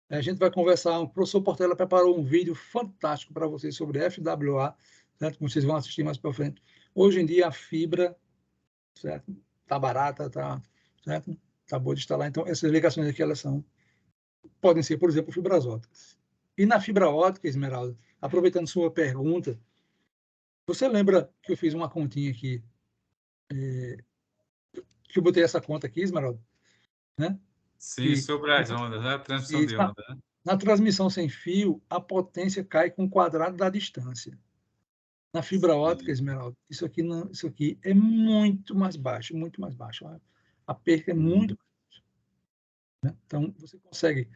a gente vai conversar, o professor Portela preparou um vídeo fantástico para vocês sobre FWA, certo? Como vocês vão assistir mais para frente. Hoje em dia, a fibra, certo? Tá barata, tá, certo? Tá boa de instalar. Então, essas ligações aqui, elas podem ser, por exemplo, fibras óticas. E na fibra ótica, Esmeralda, aproveitando sua pergunta, você lembra que eu fiz uma continha aqui, que eu botei essa conta aqui, Esmeralda, né? Sim, sobre as ondas, né? A transmissão de onda, né? Na transmissão sem fio, a potência cai com o quadrado da distância. Na fibra ótica, Esmeralda, isso aqui é muito mais baixo, muito mais baixo. A perca é muito baixa. Né? Então, você consegue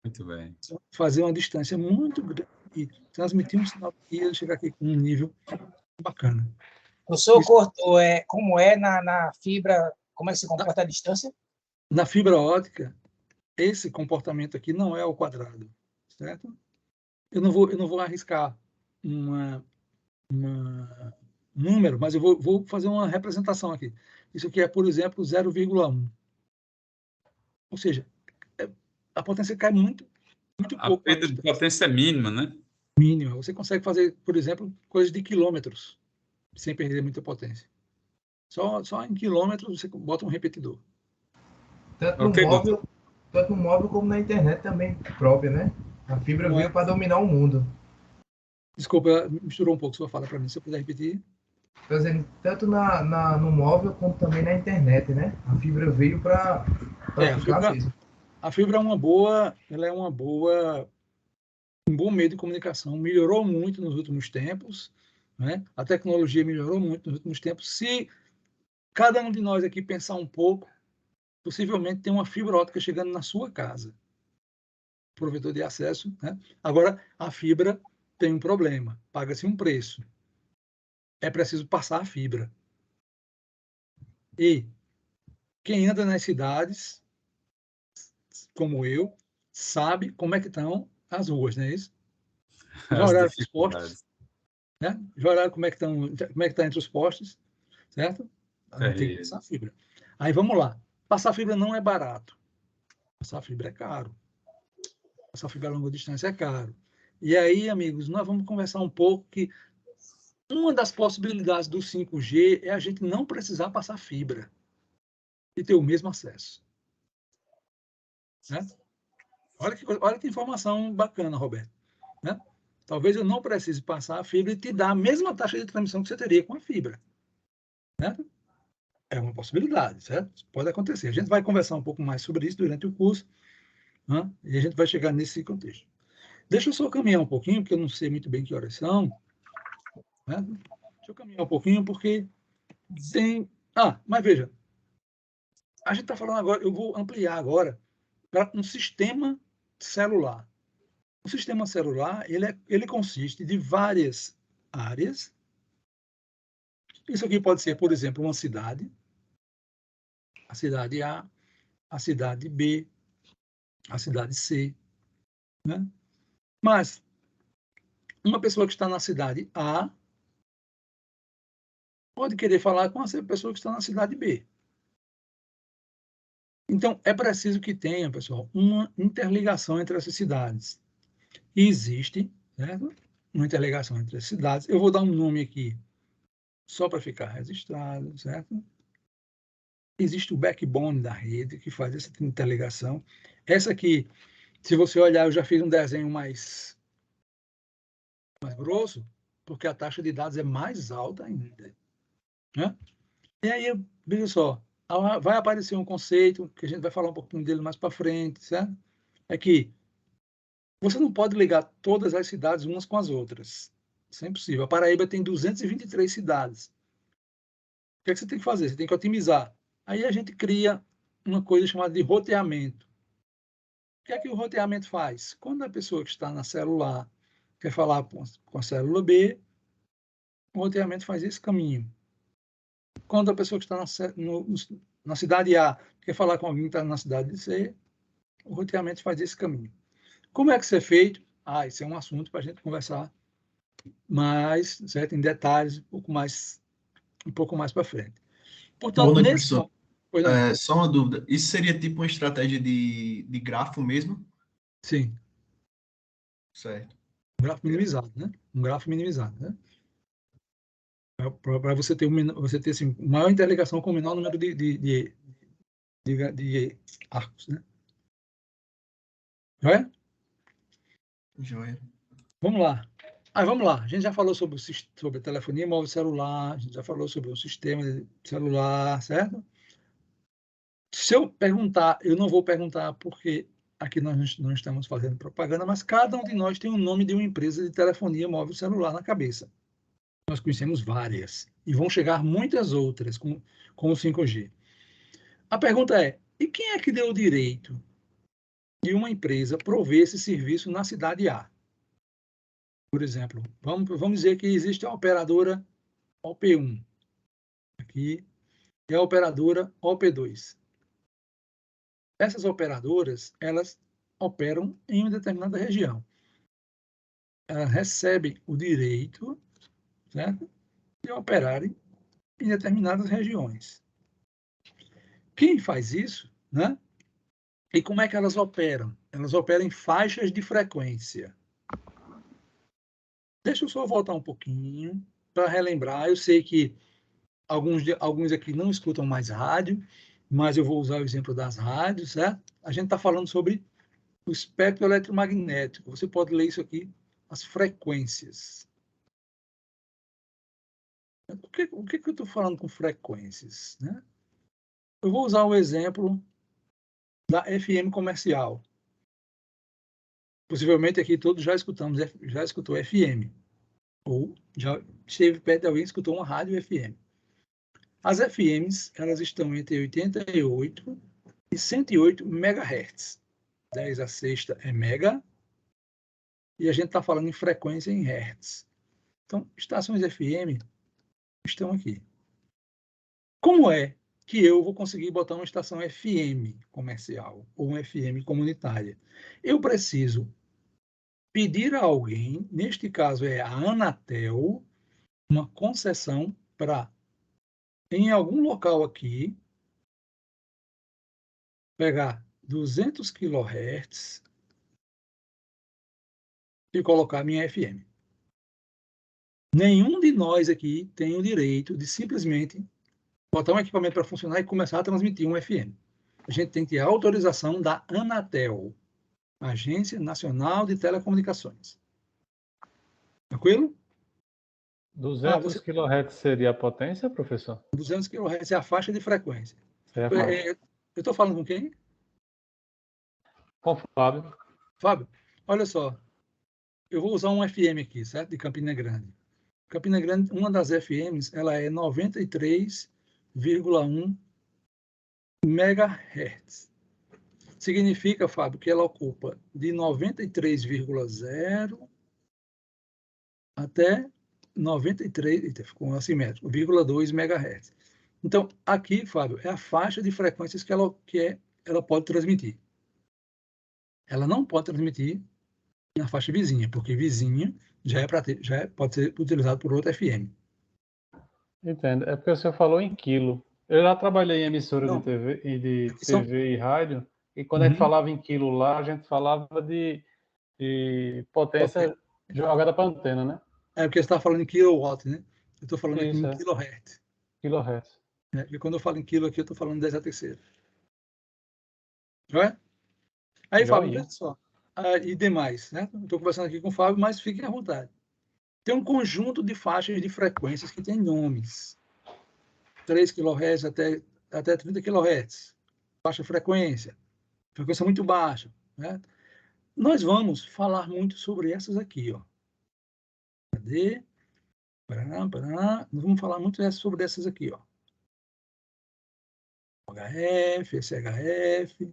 muito bem. Fazer uma distância muito grande e transmitir um sinal e ele chegar aqui com um nível bacana. O senhor cortou, como é na fibra, como é que se comporta a distância? Na fibra ótica, esse comportamento aqui não é ao quadrado, certo? Eu não vou arriscar um número, mas eu vou fazer uma representação aqui. Isso aqui é, por exemplo, 0,1. Ou seja, a potência cai muito Muito A pouco. perda de potência é mínima, né? Mínima. Você consegue fazer, por exemplo, coisas de quilômetros, sem perder muita potência. Só em quilômetros você bota um repetidor. Tanto no Ok, doutor. móvel, tanto no móvel como na internet também própria, né? A fibra Não é? veio para dominar o mundo. Desculpa, misturou um pouco sua fala para mim, se eu puder repetir. Estou dizendo, tanto no móvel como também na internet, né? A fibra veio para ficar mesmo. A fibra é uma boa, ela é um bom meio de comunicação. Melhorou muito nos últimos tempos, né? A tecnologia melhorou muito nos últimos tempos. Se cada um de nós aqui pensar um pouco, possivelmente tem uma fibra ótica chegando na sua casa, provedor de acesso, né? Agora, a fibra tem um problema, paga-se um preço. É preciso passar a fibra. E quem anda nas cidades, como eu, sabe como é que estão as ruas, não é isso? Já As olharam para os postes, dificuldades. né? Já olharam como é que está entre os postes, certo? Tem que passar fibra. Aí vamos lá. Passar fibra não é barato. Passar fibra é caro. Passar fibra a longa distância é caro. E aí, amigos, nós vamos conversar um pouco que uma das possibilidades do 5G é a gente não precisar passar fibra e ter o mesmo acesso. Né? Olha que informação bacana, Roberto. Né? Talvez eu não precise passar a fibra e te dar a mesma taxa de transmissão que você teria com a fibra. Certo? É uma possibilidade, certo? Pode acontecer. A gente vai conversar um pouco mais sobre isso durante o curso, né? E a gente vai chegar nesse contexto. Deixa eu só caminhar um pouquinho, porque eu não sei muito bem que horas são. Né? Deixa eu caminhar um pouquinho, porque tem... mas veja, a gente está falando agora, eu vou ampliar agora para um sistema celular. O sistema celular, ele consiste de várias áreas. Isso aqui pode ser, por exemplo, uma cidade, a cidade A, a cidade B, a cidade C, né? Mas uma pessoa que está na cidade A pode querer falar com a pessoa que está na cidade B. Então, é preciso que tenha, pessoal, uma interligação entre essas cidades. E existe, certo? Uma interligação entre as cidades. Eu vou dar um nome aqui, só para ficar registrado, certo? Existe o backbone da rede, que faz essa interligação. Essa aqui, se você olhar, eu já fiz um desenho mais grosso, porque a taxa de dados é mais alta ainda. Né? E aí, veja só, vai aparecer um conceito, que a gente vai falar um pouquinho dele mais para frente, certo? É que você não pode ligar todas as cidades umas com as outras. Isso é impossível. A Paraíba tem 223 cidades. O que é que você tem que fazer? Você tem que otimizar. Aí a gente cria uma coisa chamada de roteamento. O que é que o roteamento faz? Quando a pessoa que está na célula A quer falar com a célula B, o roteamento faz esse caminho. Quando a pessoa que está na cidade A quer falar com alguém que está na cidade C, o roteamento faz esse caminho. Como é que isso é feito? Isso é um assunto para a gente conversar mais, certo? Em detalhes, um pouco mais para frente. Portanto, Boa noite, professor. Pois não. Só uma dúvida. Isso seria tipo uma estratégia de grafo mesmo? Sim. Certo. Um grafo minimizado, né? Um grafo minimizado, né? Para você ter, assim, maior interligação com o menor número de arcos, né? Joia? Joia. Vamos lá. Vamos lá. A gente já falou sobre a telefonia móvel celular, a gente já falou sobre o sistema celular, certo? Se eu perguntar, eu não vou perguntar porque aqui nós não estamos fazendo propaganda, mas cada um de nós tem o nome de uma empresa de telefonia móvel celular na cabeça. Nós conhecemos várias e vão chegar muitas outras com o 5G. A pergunta é, e quem é que deu o direito de uma empresa prover esse serviço na cidade A? Por exemplo, vamos dizer que existe a operadora OP1 aqui e a operadora OP2. Essas operadoras, elas operam em uma determinada região. Elas recebem o direito, certo, de operarem em determinadas regiões. Quem faz isso, né? E como é que elas operam? Elas operam em faixas de frequência. Deixa eu só voltar um pouquinho para relembrar. Eu sei que alguns aqui não escutam mais rádio, mas eu vou usar o exemplo das rádios, certo? A gente está falando sobre o espectro eletromagnético. Você pode ler isso aqui, as frequências. O que eu estou falando com frequências, né? Eu vou usar o exemplo da FM comercial. Possivelmente aqui todos já escutou FM. Ou já esteve perto de alguém que escutou uma rádio FM. As FMs, elas estão entre 88 e 108 MHz. 10 a sexta é mega. E a gente está falando em frequência em hertz. Então, estações FM estão aqui. Como é que eu vou conseguir botar uma estação FM comercial ou uma FM comunitária? Eu preciso pedir a alguém, neste caso é a Anatel, uma concessão para, em algum local aqui, pegar 200 kHz e colocar minha FM. Nenhum de nós aqui tem o direito de simplesmente botar um equipamento para funcionar e começar a transmitir um FM. A gente tem que ter a autorização da Anatel, Agência Nacional de Telecomunicações. Tranquilo? 200 kHz seria a potência, professor? 200 kHz é a faixa de frequência. Eu estou falando com quem? Com o Fábio. Fábio, olha só. Eu vou usar um FM aqui, certo? De Campina Grande. Campina Grande, uma das FMs, ela é 93,1 MHz. Significa, Fábio, que ela ocupa de 93,0 até 93, ficou assimétrico, 0,2 MHz. Então, aqui, Fábio, é a faixa de frequências que ela pode transmitir. Ela não pode transmitir na faixa vizinha, porque vizinha pode ser utilizado por outra FM. Entendo. É porque o senhor falou em quilo. Eu já trabalhei em emissora de TV e rádio, e quando a gente falava em quilo lá, a gente falava de potência jogada para antena, né? É porque você está falando em kilowatt, né? Eu estou falando aqui em kilohertz. Kilohertz. E quando eu falo em quilo aqui, eu estou falando 10 a terceira. Não é? Aí, Fábio, veja só. E demais, né? Estou conversando aqui com o Fábio, mas fiquem à vontade. Tem um conjunto de faixas de frequências que tem nomes. 3 kHz até 30 kHz. Baixa frequência. Frequência muito baixa, né? Nós vamos falar muito sobre essas aqui, ó. Cadê? Nós vamos falar muito sobre essas aqui, ó. HF, SHF,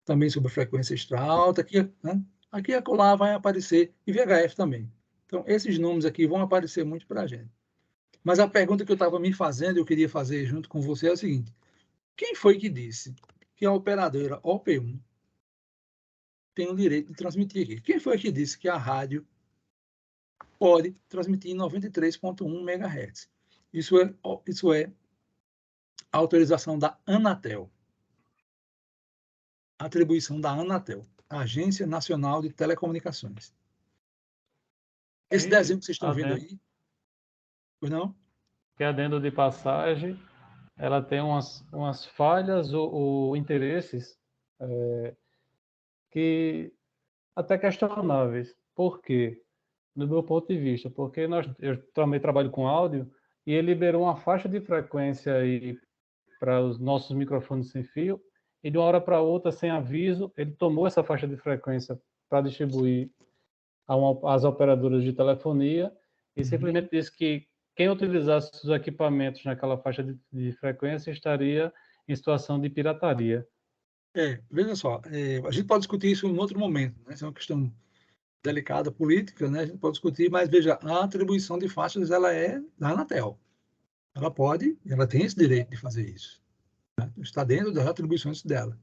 também sobre frequência extra alta. Aqui, né? Aqui e acolá vai aparecer, e VHF também. Então, esses nomes aqui vão aparecer muito para a gente. Mas a pergunta que eu estava me fazendo, eu queria fazer junto com você, é o seguinte: quem foi que disse que a operadora OP1 tem o direito de transmitir aqui? Quem foi que disse que a rádio pode transmitir em 93,1 MHz? Isso é a autorização da Anatel. Atribuição da Anatel, Agência Nacional de Telecomunicações. Esse desenho que vocês estão vendo aí, pois não? Que adendo de passagem, ela tem umas falhas ou interesses que até questionáveis. Por quê? Do meu ponto de vista, porque eu também trabalho com áudio e ele liberou uma faixa de frequência aí para os nossos microfones sem fio e de uma hora para outra, sem aviso, ele tomou essa faixa de frequência para distribuir às operadoras de telefonia e simplesmente disse que quem utilizasse os equipamentos naquela faixa de frequência estaria em situação de pirataria. Veja só, a gente pode discutir isso em outro momento, né? Isso é uma questão delicada, política, né? A gente pode discutir, mas veja, a atribuição de faixas, ela é da Anatel. Ela tem esse direito de fazer isso. Né? Está dentro das atribuições dela.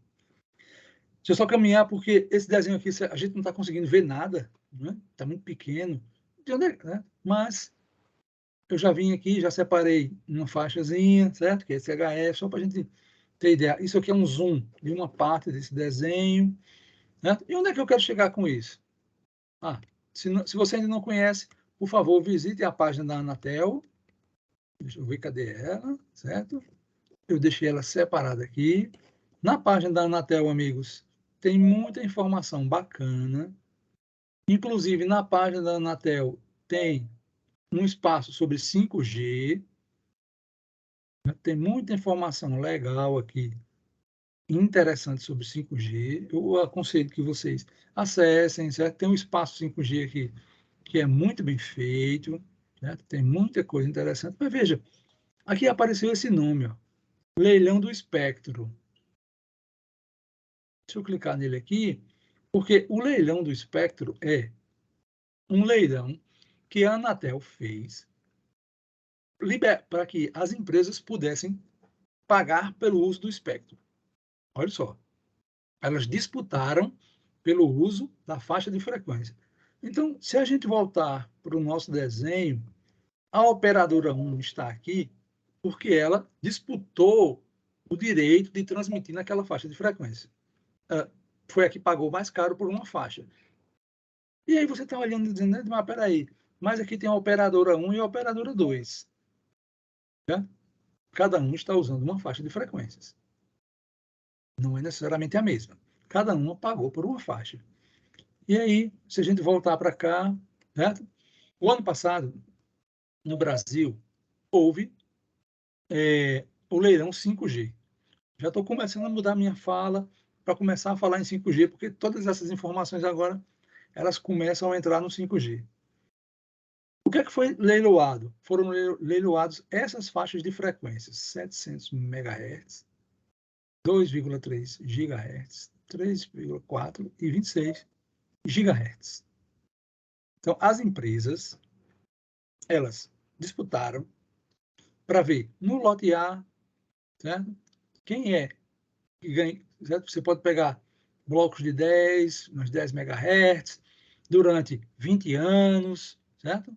Deixa eu só caminhar, porque esse desenho aqui, a gente não está conseguindo ver nada, né? Está muito pequeno, né? Mas eu já vim aqui, já separei uma faixazinha, certo? Que é SHF, só para a gente ter ideia. Isso aqui é um zoom de uma parte desse desenho. Né? E onde é que eu quero chegar com isso? Se você ainda não conhece, por favor, visite a página da Anatel. Deixa eu ver, cadê ela, certo? Eu deixei ela separada aqui. Na página da Anatel, amigos, tem muita informação bacana. Inclusive, na página da Anatel, tem um espaço sobre 5G. Tem muita informação legal aqui, interessante sobre 5G. Eu aconselho que vocês acessem, certo? Tem um espaço 5G aqui que é muito bem feito, certo? Tem muita coisa interessante. Mas veja, aqui apareceu esse nome, ó, Leilão do Espectro. Deixa eu clicar nele aqui, porque o leilão do espectro é um leilão que a Anatel fez para que as empresas pudessem pagar pelo uso do espectro. Olha só, elas disputaram pelo uso da faixa de frequência. Então, se a gente voltar para o nosso desenho, a operadora 1 está aqui porque ela disputou o direito de transmitir naquela faixa de frequência. Foi a que pagou mais caro por uma faixa. E aí você está olhando e dizendo, mas peraí, mas aqui tem a operadora 1 e a operadora 2. Né? Cada um está usando uma faixa de frequências. Não é necessariamente a mesma. Cada uma pagou por uma faixa. E aí, se a gente voltar para cá, certo? O ano passado, no Brasil, houve o leilão 5G. Já estou começando a mudar minha fala para começar a falar em 5G, porque todas essas informações agora, elas começam a entrar no 5G. O que é que foi leiloado? Foram leiloados essas faixas de frequências, 700 MHz, 2,3 GHz, 3,4 e 26 GHz. Então, as empresas, elas disputaram para ver no lote A, certo? Quem é que ganha, certo? Você pode pegar blocos de 10, uns 10 MHz, durante 20 anos, certo?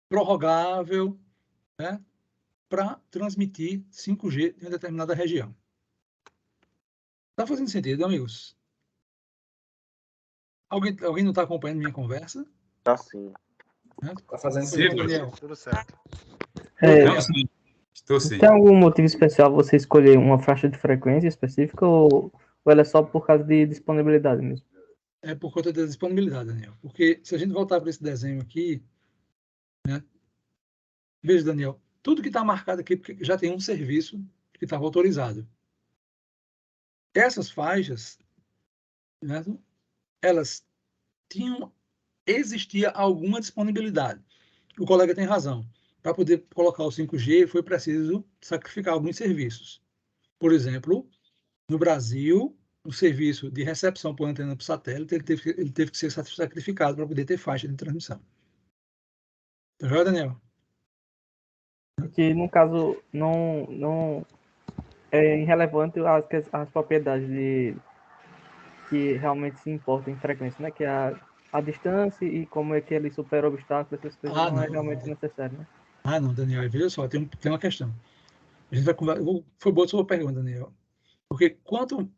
Prorrogável, né? Para transmitir 5G em uma determinada região. Está fazendo sentido, amigos? Alguém não está acompanhando minha conversa? Tá sim. Está fazendo Sim, sentido. Daniel. Tudo certo. Não, sim. Estou sim. Tem algum motivo especial você escolher uma faixa de frequência específica ou ela é só por causa de disponibilidade mesmo? É por conta da disponibilidade, Daniel. Porque se a gente voltar para esse desenho aqui, né? Veja, Daniel, tudo que está marcado aqui porque já tem um serviço que estava autorizado. Essas faixas, né? Elas existia alguma disponibilidade. O colega tem razão. Para poder colocar o 5G, foi preciso sacrificar alguns serviços. Por exemplo, no Brasil, o serviço de recepção por antena por satélite, ele teve que ser sacrificado para poder ter faixa de transmissão. Tá joia, Daniel? Que, no caso, não é irrelevante as propriedades que realmente se importam em frequência, né? Que é a distância e como é que ele supera obstáculos, essas coisas não é realmente necessário, né? Não, Daniel, veja só, tem uma questão. A gente vai conversar. Foi boa a sua pergunta, Daniel. Porque quanto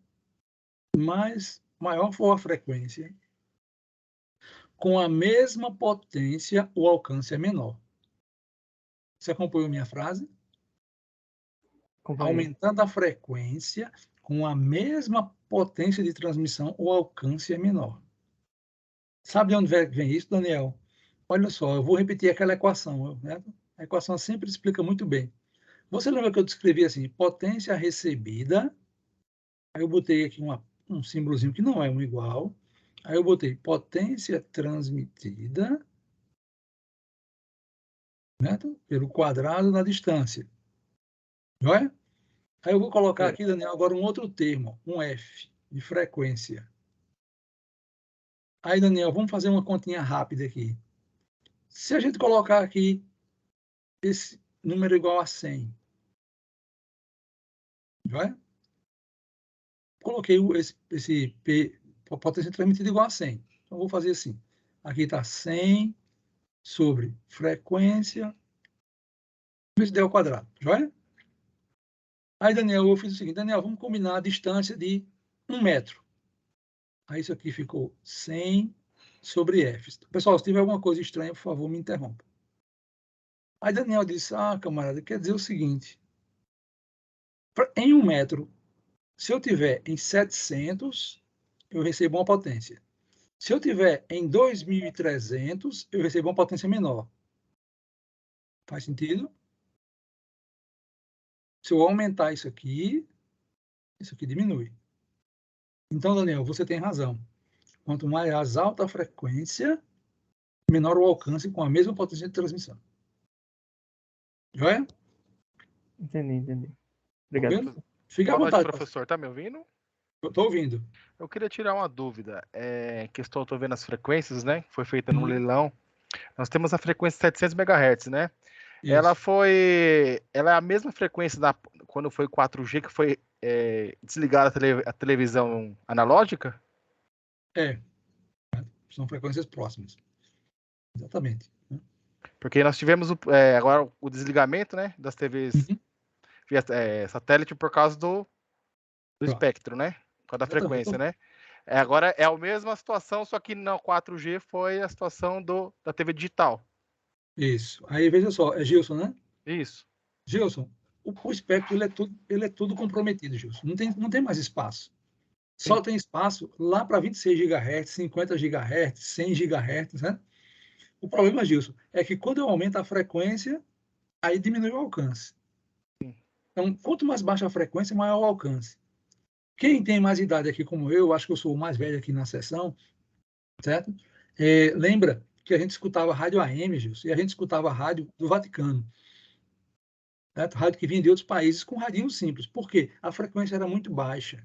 maior for a frequência, com a mesma potência, o alcance é menor. Você acompanhou minha frase? Aumentando a frequência, com a mesma potência de transmissão, o alcance é menor. Sabe de onde vem isso, Daniel? Olha só, eu vou repetir aquela equação. Né? A equação sempre explica muito bem. Você lembra que eu descrevi assim, potência recebida, aí eu botei aqui um símbolozinho que não é um igual, aí eu botei potência transmitida, né? Pelo quadrado da distância. Não é? Aí eu vou colocar aqui, Daniel, agora um outro termo, um F, de frequência. Aí, Daniel, vamos fazer uma continha rápida aqui. Se a gente colocar aqui esse número igual a 100, não é? Coloquei esse P, potência transmitida igual a 100. Então, vou fazer assim. Aqui está 100 sobre frequência vezes d ao quadrado, joia? Aí, Daniel, eu fiz o seguinte, Daniel, vamos combinar a distância de 1 metro. Aí isso aqui ficou 100 sobre F. Pessoal, se tiver alguma coisa estranha, por favor, me interrompa. Aí Daniel disse, camarada, quer dizer o seguinte, em 1 metro, se eu tiver em 700, eu recebo uma potência. Se eu tiver em 2.300, eu recebo uma potência menor. Faz sentido? Se eu aumentar isso aqui diminui. Então, Daniel, você tem razão. Quanto mais alta a frequência, menor o alcance com a mesma potência de transmissão. Joia? Entendi. Obrigado. Fique à Boa vontade. noite, professor. Tá me ouvindo? Eu estou ouvindo. Eu queria tirar uma dúvida. Questão, eu estou vendo as frequências, né? Que foi feita no leilão. Nós temos a frequência 700 MHz, né? Isso. Ela é a mesma frequência quando foi 4G, que foi desligada a televisão analógica? São frequências próximas. Exatamente. Porque nós tivemos agora o desligamento, né, das TVs via satélite por causa do espectro, né? Por causa da frequência, né? Agora é a mesma situação, só que no 4G foi a situação da TV digital. Isso. Aí, veja só, é Gilson, né? Isso. Gilson, o espectro ele é tudo comprometido, Gilson. Não tem mais espaço. Só tem espaço lá para 26 GHz, 50 GHz, 100 GHz, né? O problema, Gilson, é que quando eu aumento a frequência, aí diminui o alcance. Então, quanto mais baixa a frequência, maior o alcance. Quem tem mais idade aqui como eu, acho que eu sou o mais velho aqui na sessão, certo? Lembra que a gente escutava rádio AM, Gilson, e a gente escutava rádio do Vaticano. Certo? Rádio que vinha de outros países com radinho simples. Por quê? A frequência era muito baixa.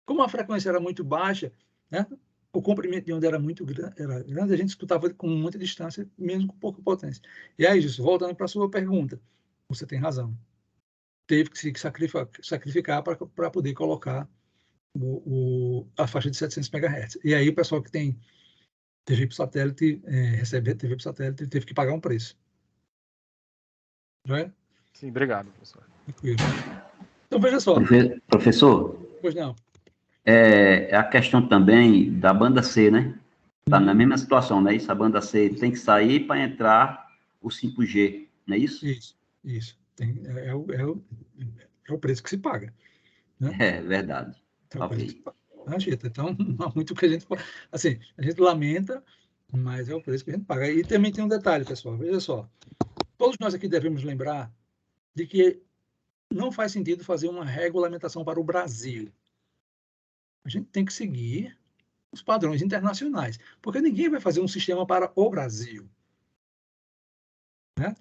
Como a frequência era muito baixa, né? O comprimento de onda era muito grande, a gente escutava com muita distância, mesmo com pouca potência. E aí, Gilson, voltando para a sua pergunta, você tem razão. Teve que se sacrificar para poder colocar a faixa de 700 MHz. E aí o pessoal que tem TV por satélite, recebe TV por satélite, teve que pagar um preço. Não é? Sim, obrigado, professor. Tranquilo. Então, veja só. Professor? Pois não. É a questão também da banda C, né? Está na mesma situação, né? Isso, a banda C tem que sair para entrar o 5G, não é isso? Isso. É o preço que se paga. Né? É verdade. Então, não há muito que a gente... Assim, a gente lamenta, mas é o preço que a gente paga. E também tem um detalhe, pessoal. Veja só. Todos nós aqui devemos lembrar de que não faz sentido fazer uma regulamentação para o Brasil. A gente tem que seguir os padrões internacionais, porque ninguém vai fazer um sistema para o Brasil. Né?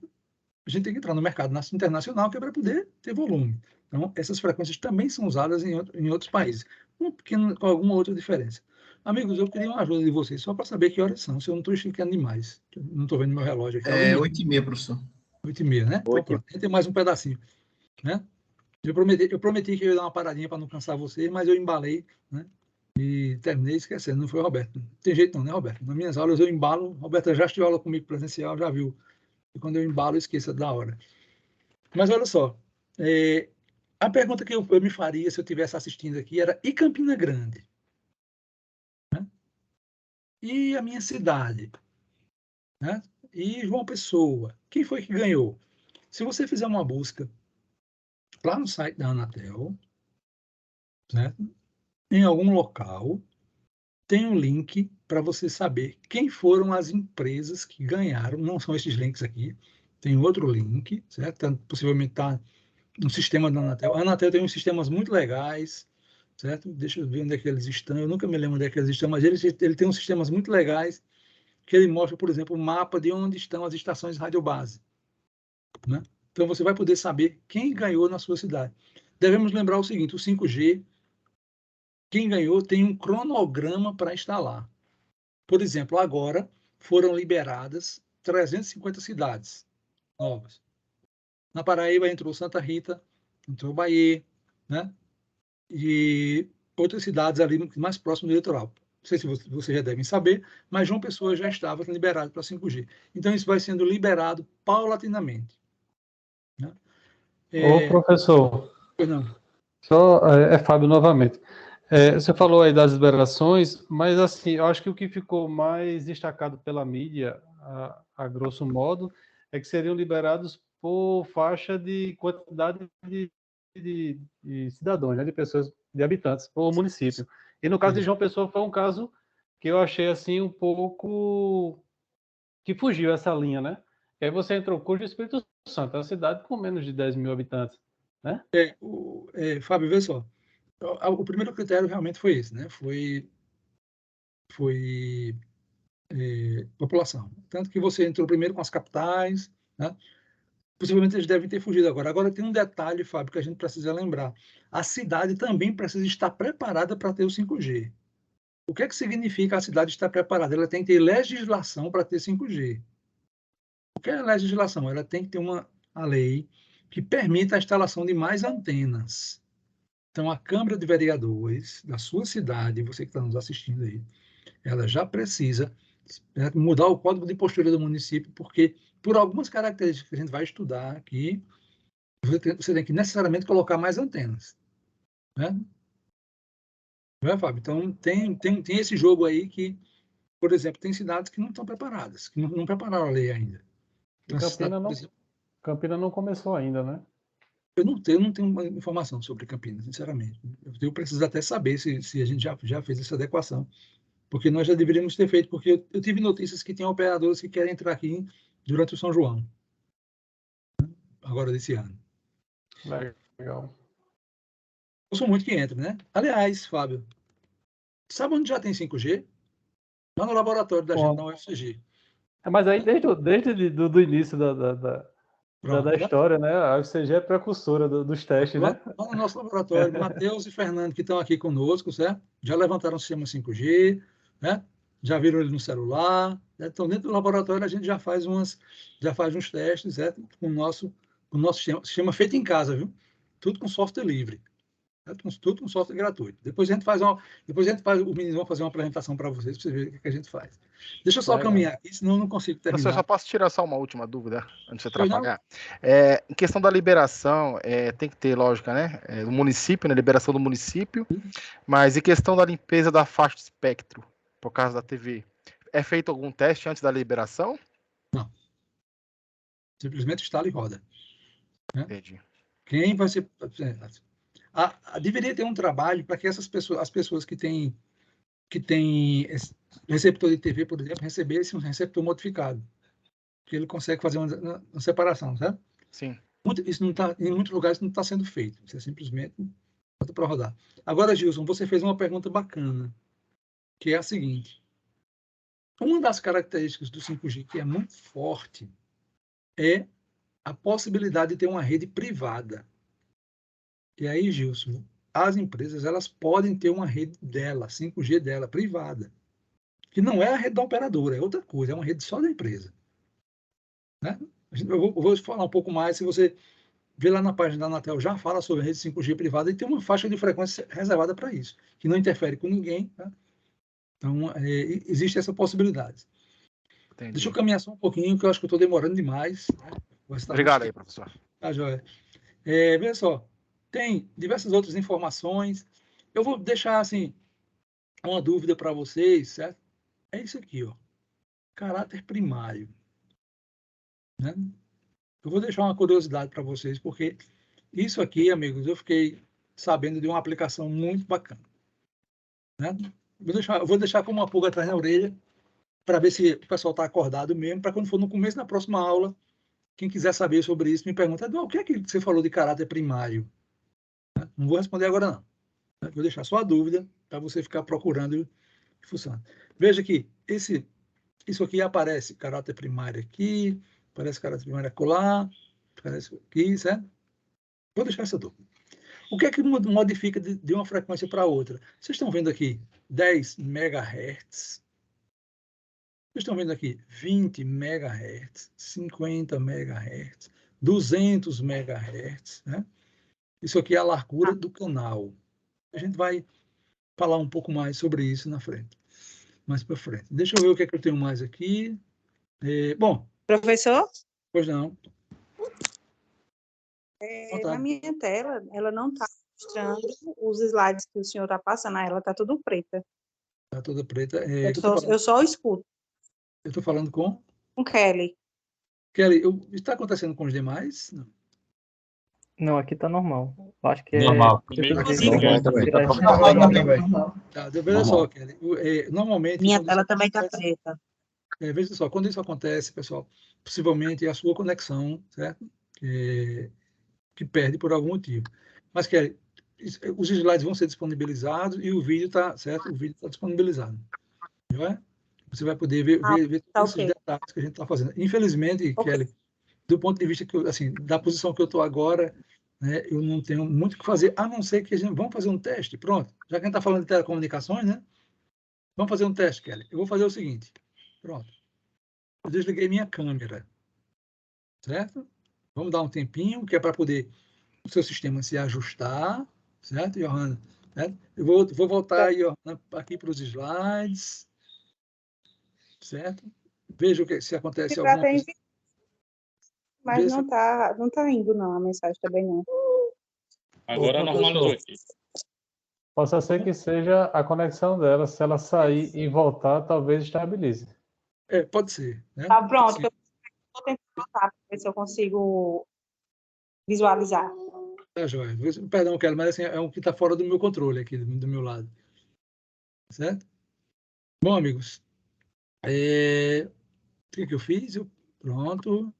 A gente tem que entrar no mercado internacional, que é para poder ter volume. Então, essas frequências também são usadas em outros países, com alguma outra diferença. Amigos, eu queria uma ajuda de vocês, só para saber que horas são, se eu não estou esticando demais. Não estou vendo meu relógio aqui. 8h30, professor. 8h30, né? Então, pronto, tem mais um pedacinho. Né? Eu prometi que eu ia dar uma paradinha para não cansar vocês, mas eu embalei, né? E terminei esquecendo, não foi o Roberto. Não tem jeito não, né, Roberto? Nas minhas aulas eu embalo, Roberto já esteve aula comigo presencial, já viu. E quando eu embalo, eu esqueço da hora. Mas olha só, a pergunta que eu me faria se eu estivesse assistindo aqui era, e Campina Grande? Né? E a minha cidade? Né? E João Pessoa? Quem foi que ganhou? Se você fizer uma busca lá no site da Anatel, certo? Em algum local, tem um link para você saber quem foram as empresas que ganharam. Não são esses links aqui. Tem outro link, certo? Possivelmente está no sistema da Anatel. A Anatel tem uns sistemas muito legais, certo? Deixa eu ver onde é que eles estão. Eu nunca me lembro onde é que eles estão, mas ele tem uns sistemas muito legais que ele mostra, por exemplo, o mapa de onde estão as estações de radiobase. Né? Então, você vai poder saber quem ganhou na sua cidade. Devemos lembrar o seguinte, o 5G, quem ganhou tem um cronograma para instalar. Por exemplo, agora foram liberadas 350 cidades novas. Na Paraíba entrou Santa Rita, entrou Bahia, né? E outras cidades ali mais próximas do litoral. Não sei se vocês já devem saber, mas João Pessoa já estava liberado para 5G. Então, isso vai sendo liberado paulatinamente. Né? Ô, professor. Pois não. Só, Fábio novamente. Você falou aí das liberações, mas assim, eu acho que o que ficou mais destacado pela mídia, a grosso modo, é que seriam liberados por faixa de quantidade de cidadãos, né, de pessoas, de habitantes, por município. E no caso de João Pessoa foi um caso que eu achei assim um pouco que fugiu essa linha, né? E aí você entrou cujo Espírito Santo, é uma cidade com menos de 10 mil habitantes, né? Fábio, vê só. O primeiro critério realmente foi esse, né? Foi população. Tanto que você entrou primeiro com as capitais, né? Possivelmente eles devem ter fugido agora. Agora tem um detalhe, Fábio, que a gente precisa lembrar. A cidade também precisa estar preparada para ter o 5G. O que é que significa a cidade estar preparada? Ela tem que ter legislação para ter 5G. O que é legislação? Ela tem que ter a lei que permita a instalação de mais antenas. Então, a Câmara de Vereadores da sua cidade, você que está nos assistindo aí, ela já precisa mudar o código de postura do município, porque, por algumas características que a gente vai estudar aqui, você tem que necessariamente colocar mais antenas. Né? Não é, Fábio? Então, tem esse jogo aí que, por exemplo, tem cidades que não estão preparadas, que não prepararam a lei ainda. Então, Campina não começou ainda, né? Eu não tenho informação sobre Campinas, sinceramente. Eu preciso até saber se a gente já fez essa adequação, porque nós já deveríamos ter feito, porque eu tive notícias que tem operadores que querem entrar aqui durante o São João, agora desse ano. Legal. Eu sou muito que entra, né? Aliás, Fábio, sabe onde já tem 5G? Lá no laboratório da gente, na UFCG. Mas aí desde o início da história, né? A UFCG é precursora dos testes, né? Lá no nosso laboratório, Matheus e Fernando, que estão aqui conosco, certo? Já levantaram o sistema 5G, né? Já viram ele no celular. Né? Então, dentro do laboratório, a gente já faz uns testes, certo? Com o nosso sistema feito em casa, viu? Tudo com software livre. Tudo com software gratuito. Depois a gente faz o menino vai fazer uma apresentação para vocês verem o que a gente faz. Deixa eu só caminhar aqui, senão eu não consigo terminar. Eu só posso tirar só uma última dúvida antes de você atrapalhar. Em questão da liberação, tem que ter lógica, né? Do município, né? Liberação do município, mas em questão da limpeza da faixa de espectro, por causa da TV, é feito algum teste antes da liberação? Não. Simplesmente instala e roda. Né? Entendi. Quem vai ser... deveria ter um trabalho para que as pessoas que têm receptor de TV, por exemplo, recebessem um receptor modificado, que ele consegue fazer uma separação, certo? Sim. Isso não tá, em muitos lugares não está sendo feito. Isso é simplesmente para rodar. Agora, Gilson, você fez uma pergunta bacana, que é a seguinte: uma das características do 5G que é muito forte é a possibilidade de ter uma rede privada. E aí, Gilson, as empresas elas podem ter uma rede dela, 5G dela, privada, que não é a rede da operadora, é outra coisa, é uma rede só da empresa. Né? Eu vou falar um pouco mais, se você ver lá na página da Anatel, já fala sobre a rede 5G privada e tem uma faixa de frequência reservada para isso, que não interfere com ninguém. Tá? Então, existe essa possibilidade. Entendi. Deixa eu caminhar só um pouquinho, que eu acho que eu estou demorando demais. Obrigado aí, professor. Tá, joia. Veja só, tem diversas outras informações. Eu vou deixar, assim, uma dúvida para vocês, certo? É isso aqui, ó. Caráter primário. Né? Eu vou deixar uma curiosidade para vocês, porque isso aqui, amigos, eu fiquei sabendo de uma aplicação muito bacana. Né? Vou deixar como uma pulga atrás da orelha, para ver se o pessoal está acordado mesmo, para quando for no começo da próxima aula, quem quiser saber sobre isso, me pergunta, o que é que você falou de caráter primário? Não vou responder agora, não. Vou deixar só a dúvida, para você ficar procurando e fuçando. Veja que isso aqui aparece caráter primário aqui, aparece caráter primário acolá, aparece aqui, certo? Vou deixar essa dúvida. O que é que modifica de uma frequência para outra? Vocês estão vendo aqui 10 MHz. Vocês estão vendo aqui 20 MHz, 50 MHz, 200 MHz. Né? Isso aqui é a largura do canal. A gente vai falar um pouco mais sobre isso na frente. Mais para frente. Deixa eu ver o que é que eu tenho mais aqui. Bom. Professor? Pois não. Na minha tela, ela não está mostrando os slides que o senhor está passando, ela está tudo preta. Está toda preta. Eu só escuto. Eu estou falando com Kelly. Kelly, está acontecendo com os demais? Não. Não, aqui tá normal. Eu acho que Normal. Normal também. Tá normal também, velho. Tá, veja só, Kelly. Normalmente. Minha tela também está preta. Veja só, quando isso acontece, pessoal, possivelmente é a sua conexão, certo? Que perde por algum motivo. Mas, Kelly, os slides vão ser disponibilizados e o vídeo está, certo? O vídeo está disponibilizado. Não é? Você vai poder ver todos esses detalhes que a gente está fazendo. Infelizmente, Kelly, do ponto de vista da posição que eu estou agora, né, eu não tenho muito o que fazer, a não ser que vamos fazer um teste. Pronto. Já que a gente está falando de telecomunicações, né? Vamos fazer um teste, Kelly. Eu vou fazer o seguinte. Pronto. Eu desliguei minha câmera. Certo? Vamos dar um tempinho, que é para poder o seu sistema se ajustar. Certo, Johanna? Certo? Eu vou voltar, Johanna, aqui para os slides. Certo? Veja se acontece alguma coisa. Mas não tá indo, não, a mensagem também não. Agora normalizou aqui. Possa ser que seja a conexão dela. Se ela sair e voltar, talvez estabilize. Pode ser. Né? Tá pronto. Eu vou tentar voltar para ver se eu consigo visualizar. Tá, joia. Perdão, Kelly, mas assim, é um que está fora do meu controle aqui, do meu lado. Certo? Bom, amigos, o que eu fiz? Pronto.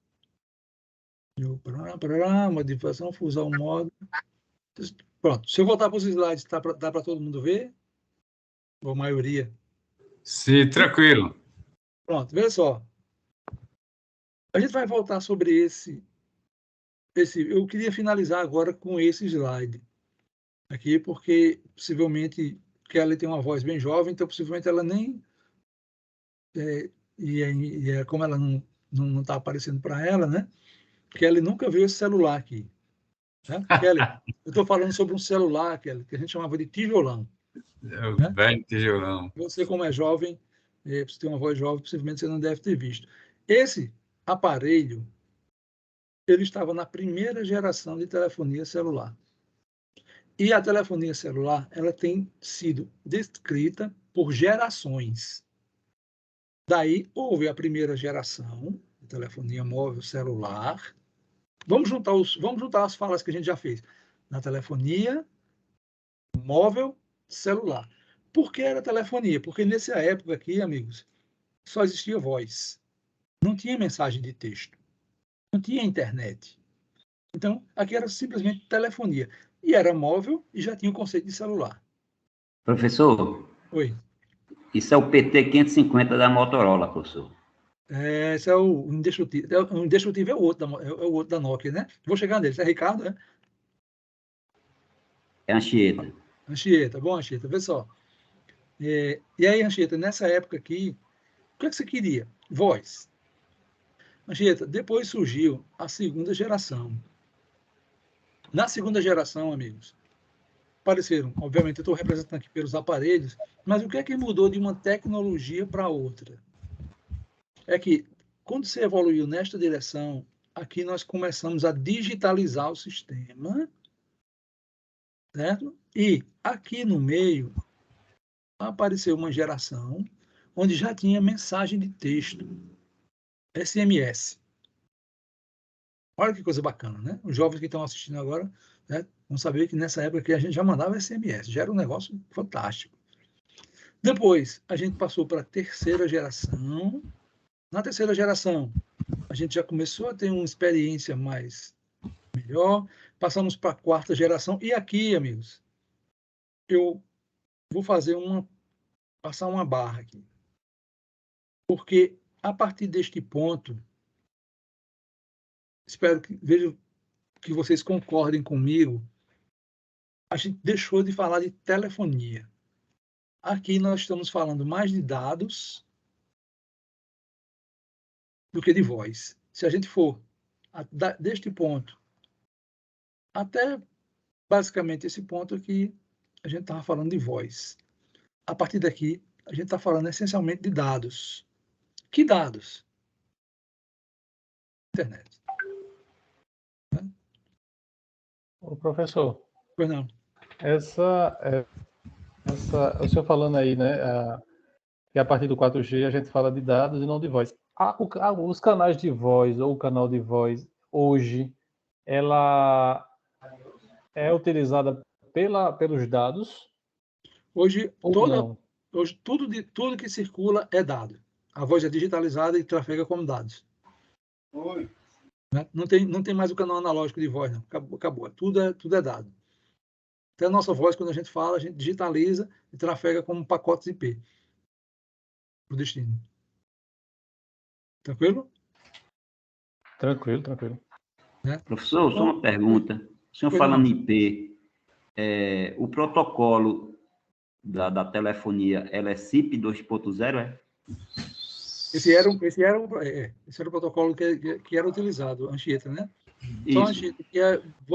Modificação, fusão, modo. Pronto. Se eu voltar para os slides, dá para todo mundo ver? Ou a maioria? Sim, tranquilo. Pronto, veja só. A gente vai voltar sobre esse. Eu queria finalizar agora com esse slide aqui, porque possivelmente Kelly tem uma voz bem jovem, então possivelmente ela nem como ela não está aparecendo para ela, né? Kelly nunca viu esse celular aqui. Né? Kelly, eu estou falando sobre um celular, Kelly, que a gente chamava de tijolão. Né? Velho tijolão. Você, como é jovem, você tem uma voz jovem, possivelmente você não deve ter visto. Esse aparelho, ele estava na primeira geração de telefonia celular. E a telefonia celular, ela tem sido descrita por gerações. Daí houve a primeira geração de telefonia móvel celular. Vamos juntar as falas que a gente já fez. Na telefonia móvel celular. Por que era telefonia? Porque nessa época aqui, amigos, só existia voz. Não tinha mensagem de texto. Não tinha internet. Então, aqui era simplesmente telefonia. E era móvel e já tinha o conceito de celular. Professor? Oi. Isso é o PT-550 da Motorola, professor. Esse é o indestrutível. O indestrutível é o outro da Nokia, né? Vou chegar nele. Esse é Ricardo, né? É Anchieta. Anchieta. Bom, Anchieta, vê só. E aí, Anchieta, nessa época aqui, o que você queria? Voz. Anchieta, depois surgiu a segunda geração. Na segunda geração, amigos, apareceram, obviamente, eu estou representando aqui pelos aparelhos, mas o que é que mudou de uma tecnologia para outra? É que, quando você evoluiu nesta direção, aqui nós começamos a digitalizar o sistema, certo? E aqui no meio apareceu uma geração onde já tinha mensagem de texto, SMS. Olha que coisa bacana, né? Os jovens que estão assistindo agora, né, vão saber que nessa época aqui a gente já mandava SMS, já era um negócio fantástico. Depois, a gente passou para a terceira geração. Na terceira geração, a gente já começou a ter uma experiência melhor. Passamos para a quarta geração. E aqui, amigos, eu vou passar uma barra aqui. Porque, a partir deste ponto, vejo que vocês concordem comigo, a gente deixou de falar de telefonia. Aqui nós estamos falando mais de dados do que de voz. Se a gente for deste ponto até basicamente esse ponto aqui, a gente estava falando de voz. A partir daqui, a gente está falando essencialmente de dados. Que dados? Internet. Ô, professor. Pois não. O senhor falando aí, né, que a partir do 4G a gente fala de dados e não de voz. Os canais de voz ou o canal de voz hoje, ela é utilizada pelos dados? Hoje, ou não? Hoje tudo que circula é dado. A voz é digitalizada e trafega como dados. Oi. Não tem mais o canal analógico de voz, não. Acabou. Tudo é dado. Até a nossa voz, quando a gente fala, a gente digitaliza e trafega como pacotes IP para o destino. Tranquilo? Tranquilo. Professor, só uma pergunta. O senhor falando em IP, o protocolo da telefonia, ela é SIP 2.0, é? Esse era o protocolo que era utilizado, Anchieta, né? Então, Anchieta,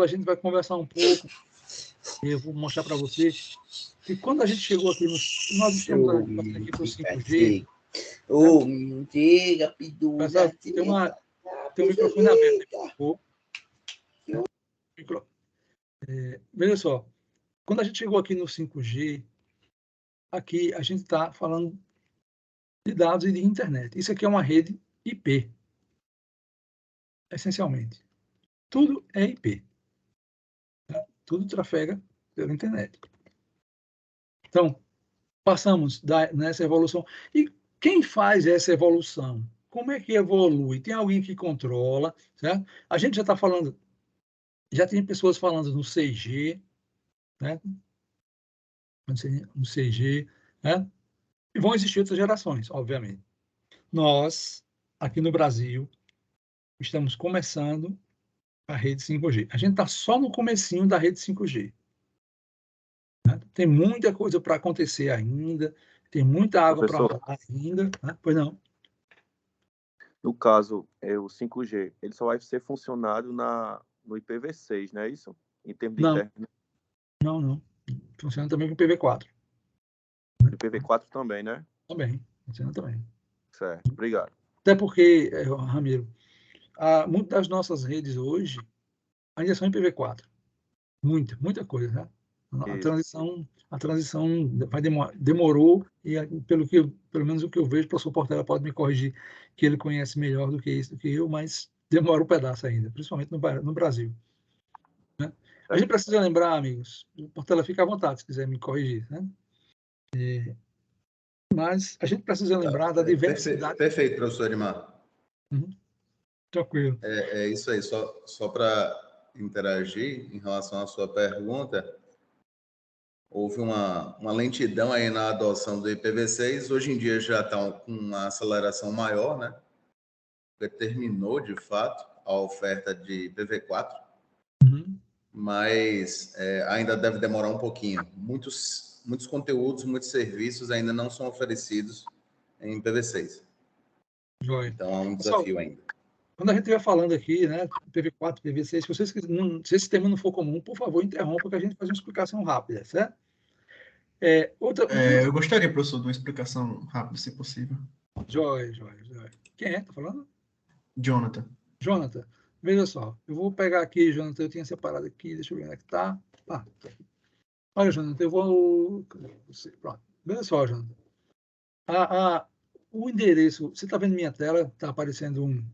a gente vai conversar um pouco, eu vou mostrar para você que quando a gente chegou aqui, nós estamos aqui para o 5G. Diga, Pessoal, tem um microfone aberto. Veja só, quando a gente chegou aqui no 5G, aqui a gente está falando de dados e de internet. Isso aqui é uma rede IP, essencialmente. Tudo é IP. Tá? Tudo trafega pela internet. Então, passamos nessa evolução. E quem faz essa evolução? Como é que evolui? Tem alguém que controla, certo? A gente já está falando, já tem pessoas falando no 6G, né? No 6G, né? E vão existir outras gerações, obviamente. Nós, aqui no Brasil, estamos começando a rede 5G. A gente está só no comecinho da rede 5G. Né? Tem muita coisa para acontecer ainda, tem muita água para rolar ainda. Né? Pois não. No caso, o 5G, ele só vai ser funcionado no IPv6, não é isso? Em termos de internet. Não. Funciona também com IPv4. IPv4 também, né? Também. Funciona também. Certo, obrigado. Até porque, Ramiro, muitas das nossas redes hoje ainda são IPv4. Muita coisa, né? A transição demorou e pelo menos o que eu vejo, o professor Portela pode me corrigir, que ele conhece melhor do que isso, do que eu, mas demora um pedaço ainda, principalmente no Brasil. Né? A gente precisa lembrar, amigos, o Portela fica à vontade se quiser me corrigir, né? Mas a gente precisa lembrar da diversidade. Perfeito, professor Edmar. Tranquilo. É isso aí, só para interagir em relação à sua pergunta, houve uma lentidão aí na adoção do IPv6, hoje em dia já está com uma aceleração maior, né? Determinou, de fato, a oferta de IPv4, mas ainda deve demorar um pouquinho. Muitos conteúdos, muitos serviços ainda não são oferecidos em IPv6. Joia. Então, é um desafio ainda. Quando a gente estiver falando aqui, né, IPv4, IPv6, se esse tema não for comum, por favor, interrompa que a gente faz uma explicação rápida, certo? Eu gostaria, professor, de uma explicação rápida, se possível. Joia. Quem é? Tá falando? Jonathan. Veja só, eu vou pegar aqui, Jonathan, eu tinha separado aqui, deixa eu ver onde é que tá. Tá aqui. Olha, Jonathan, eu vou... Pronto. Veja só, Jonathan. O endereço, você está vendo minha tela? Está aparecendo um...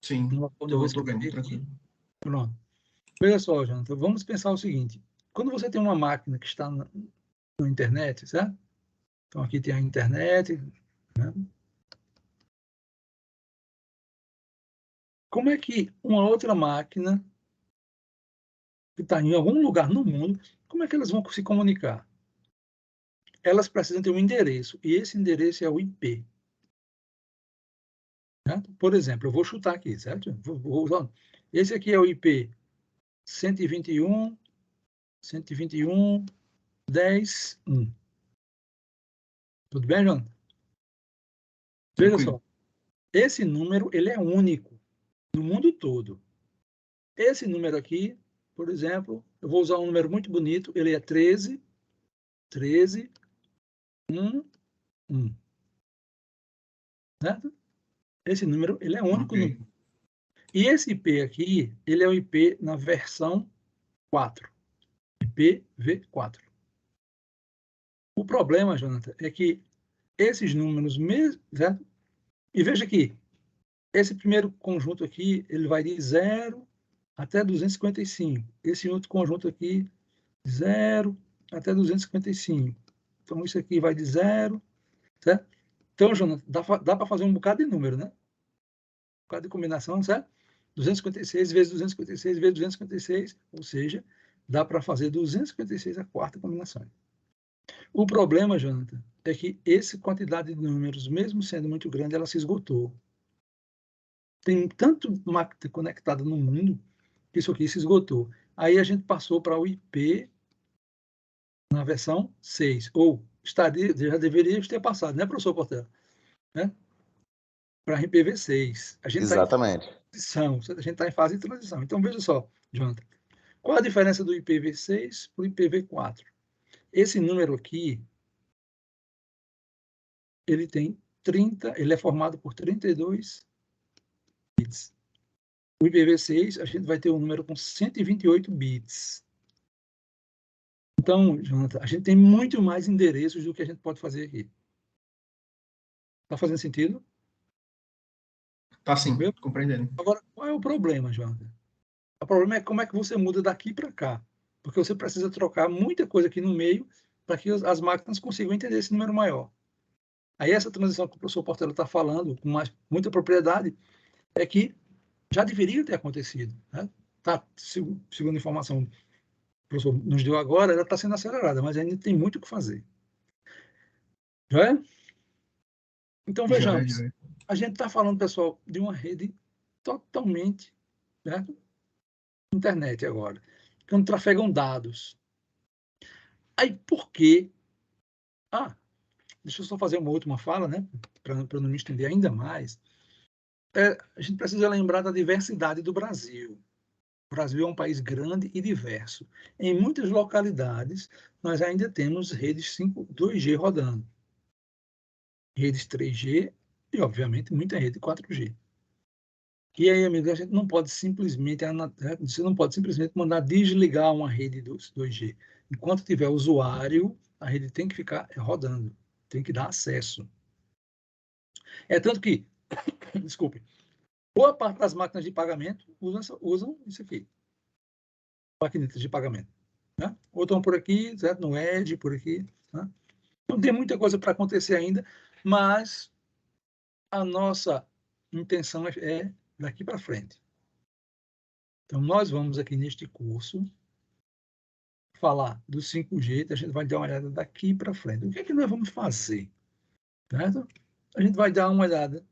Sim, estou vendo, tranquilo. Pronto. Veja só, Jonathan, vamos pensar o seguinte. Quando você tem uma máquina que está na internet, certo? Então, aqui tem a internet, né? Como é que uma outra máquina que está em algum lugar no mundo, como é que elas vão se comunicar? Elas precisam ter um endereço, e esse endereço é o IP. Certo? Por exemplo, eu vou chutar aqui, certo? Esse aqui é o IP 121.121.10.1. Tudo bem, João? Veja só. Esse número, ele é único no mundo todo. Esse número aqui, por exemplo, eu vou usar um número muito bonito, ele é 13.1.1. Certo? Esse número, ele é único no mundo. E esse IP aqui, ele é o IP na versão 4. IPv4. O problema, Jonathan, é que esses números mesmo, certo? E veja aqui, esse primeiro conjunto aqui, ele vai de 0 até 255. Esse outro conjunto aqui, 0 até 255. Então, isso aqui vai de 0, certo? Então, Jonathan, dá para fazer um bocado de número, né? Um bocado de combinação, certo? 256 vezes 256 vezes 256, ou seja, dá para fazer 256 a quarta combinação. O problema, Jonathan, é que essa quantidade de números, mesmo sendo muito grande, ela se esgotou. Tem tanto máquina conectada no mundo que isso aqui se esgotou. Aí a gente passou para o IP na versão 6, ou já deveria ter passado, né, professor Portela? Né? Para IPv6. A gente Exatamente. a gente está em fase de transição. Então, veja só, Jonathan, qual a diferença do IPv6 para o IPv4? Esse número aqui, ele tem 30, ele é formado por 32 bits. O IPv6, a gente vai ter um número com 128 bits. Então, Jonathan, a gente tem muito mais endereços do que a gente pode fazer aqui. Está fazendo sentido? Tá sim, compreendendo. Agora, qual é o problema, Jonathan? O problema é como é que você muda daqui para cá. Porque você precisa trocar muita coisa aqui no meio para que as máquinas consigam entender esse número maior. Aí essa transição que o professor Portela está falando com muita propriedade é que já deveria ter acontecido. Né? Tá, segundo a informação que o professor nos deu agora, ela está sendo acelerada, mas ainda tem muito o que fazer. Já é? Então, vejamos. A gente está falando, pessoal, de uma rede totalmente, certo? Internet agora, que trafegam dados. Aí, por quê? Deixa eu só fazer uma última fala, né? Para não me estender ainda mais. A gente precisa lembrar da diversidade do Brasil. O Brasil é um país grande e diverso. Em muitas localidades, nós ainda temos redes 2G rodando. Redes 3G e, obviamente, muita rede 4G. E aí, amigo, a gente não pode simplesmente, você não pode simplesmente mandar desligar uma rede 2G. Enquanto tiver usuário, a rede tem que ficar rodando, tem que dar acesso. É tanto que, desculpe, boa parte das máquinas de pagamento usam isso aqui, maquinetas de pagamento. Né? Ou estão por aqui, certo? No Edge, por aqui. Né? Não tem muita coisa para acontecer ainda, mas a nossa intenção é daqui para frente. Então, nós vamos aqui neste curso falar do 5G, a gente vai dar uma olhada daqui para frente. O que é que nós vamos fazer? Certo? A gente vai dar uma olhada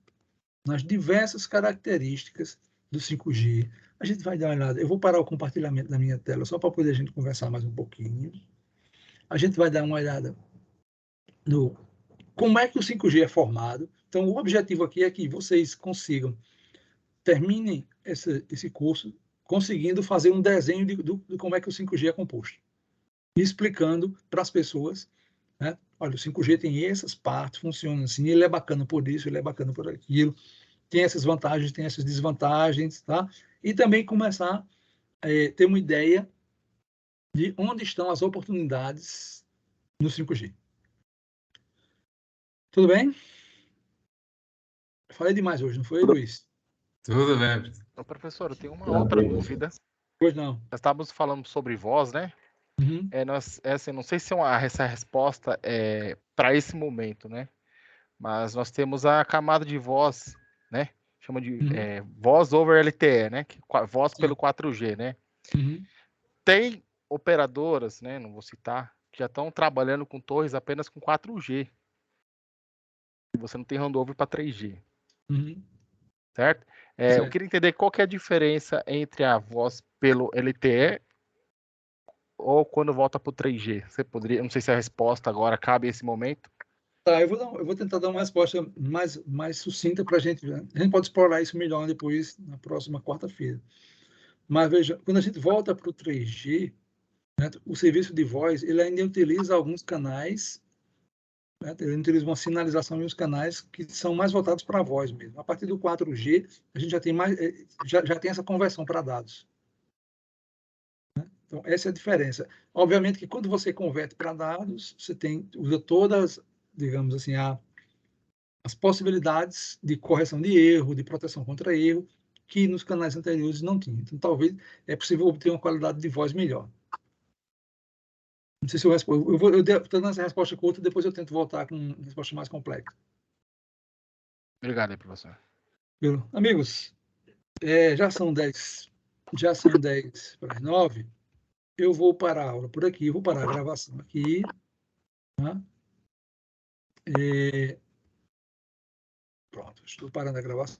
nas diversas características do 5G. A gente vai dar uma olhada, eu vou parar o compartilhamento da minha tela só para poder a gente conversar mais um pouquinho. A gente vai dar uma olhada no como é que o 5G é formado. Então, o objetivo aqui é que vocês terminem esse curso conseguindo fazer um desenho de como é que o 5G é composto. E explicando para as pessoas, né? Olha, o 5G tem essas partes, funciona assim, ele é bacana por isso, ele é bacana por aquilo, tem essas vantagens, tem essas desvantagens, tá? E também começar a ter uma ideia de onde estão as oportunidades no 5G. Tudo bem? Falei demais hoje, não foi, Luiz? Tudo bem. Professor, eu tenho uma outra dúvida. Pois não. Nós estávamos falando sobre voz, né? Uhum. Assim, não sei se essa resposta é para esse momento, né? Mas nós temos a camada de voz, né? Chama de voz over LTE, né? Voz pelo 4G, né? Uhum. Tem operadoras, né? Não vou citar, que já estão trabalhando com torres apenas com 4G. E você não tem handover para 3G. Uhum. Certo? Eu queria entender qual que é a diferença entre a voz pelo LTE ou quando volta para o 3G. Você poderia, não sei se a resposta agora cabe esse momento. Tá, eu vou tentar dar uma resposta mais sucinta para a gente. A gente pode explorar isso melhor depois, na próxima quarta-feira. Mas veja, quando a gente volta para o 3G, né, o serviço de voz ele ainda utiliza alguns canais, né, ele utiliza uma sinalização em uns canais que são mais voltados para a voz mesmo. A partir do 4G, a gente já tem mais, já tem essa conversão para dados. Né? Então, essa é a diferença. Obviamente que quando você converte para dados, você usa todas, digamos assim, as possibilidades de correção de erro, de proteção contra erro, que nos canais anteriores não tinha. Então, talvez é possível obter uma qualidade de voz melhor. Não sei se eu respondo. Eu estou dando essa resposta curta, depois eu tento voltar com uma resposta mais complexa. Obrigado aí, professor. Amigos, já são 10 para as 9. Eu vou parar a aula por aqui, vou parar a gravação aqui. Tá? Pronto, estou parando a gravação.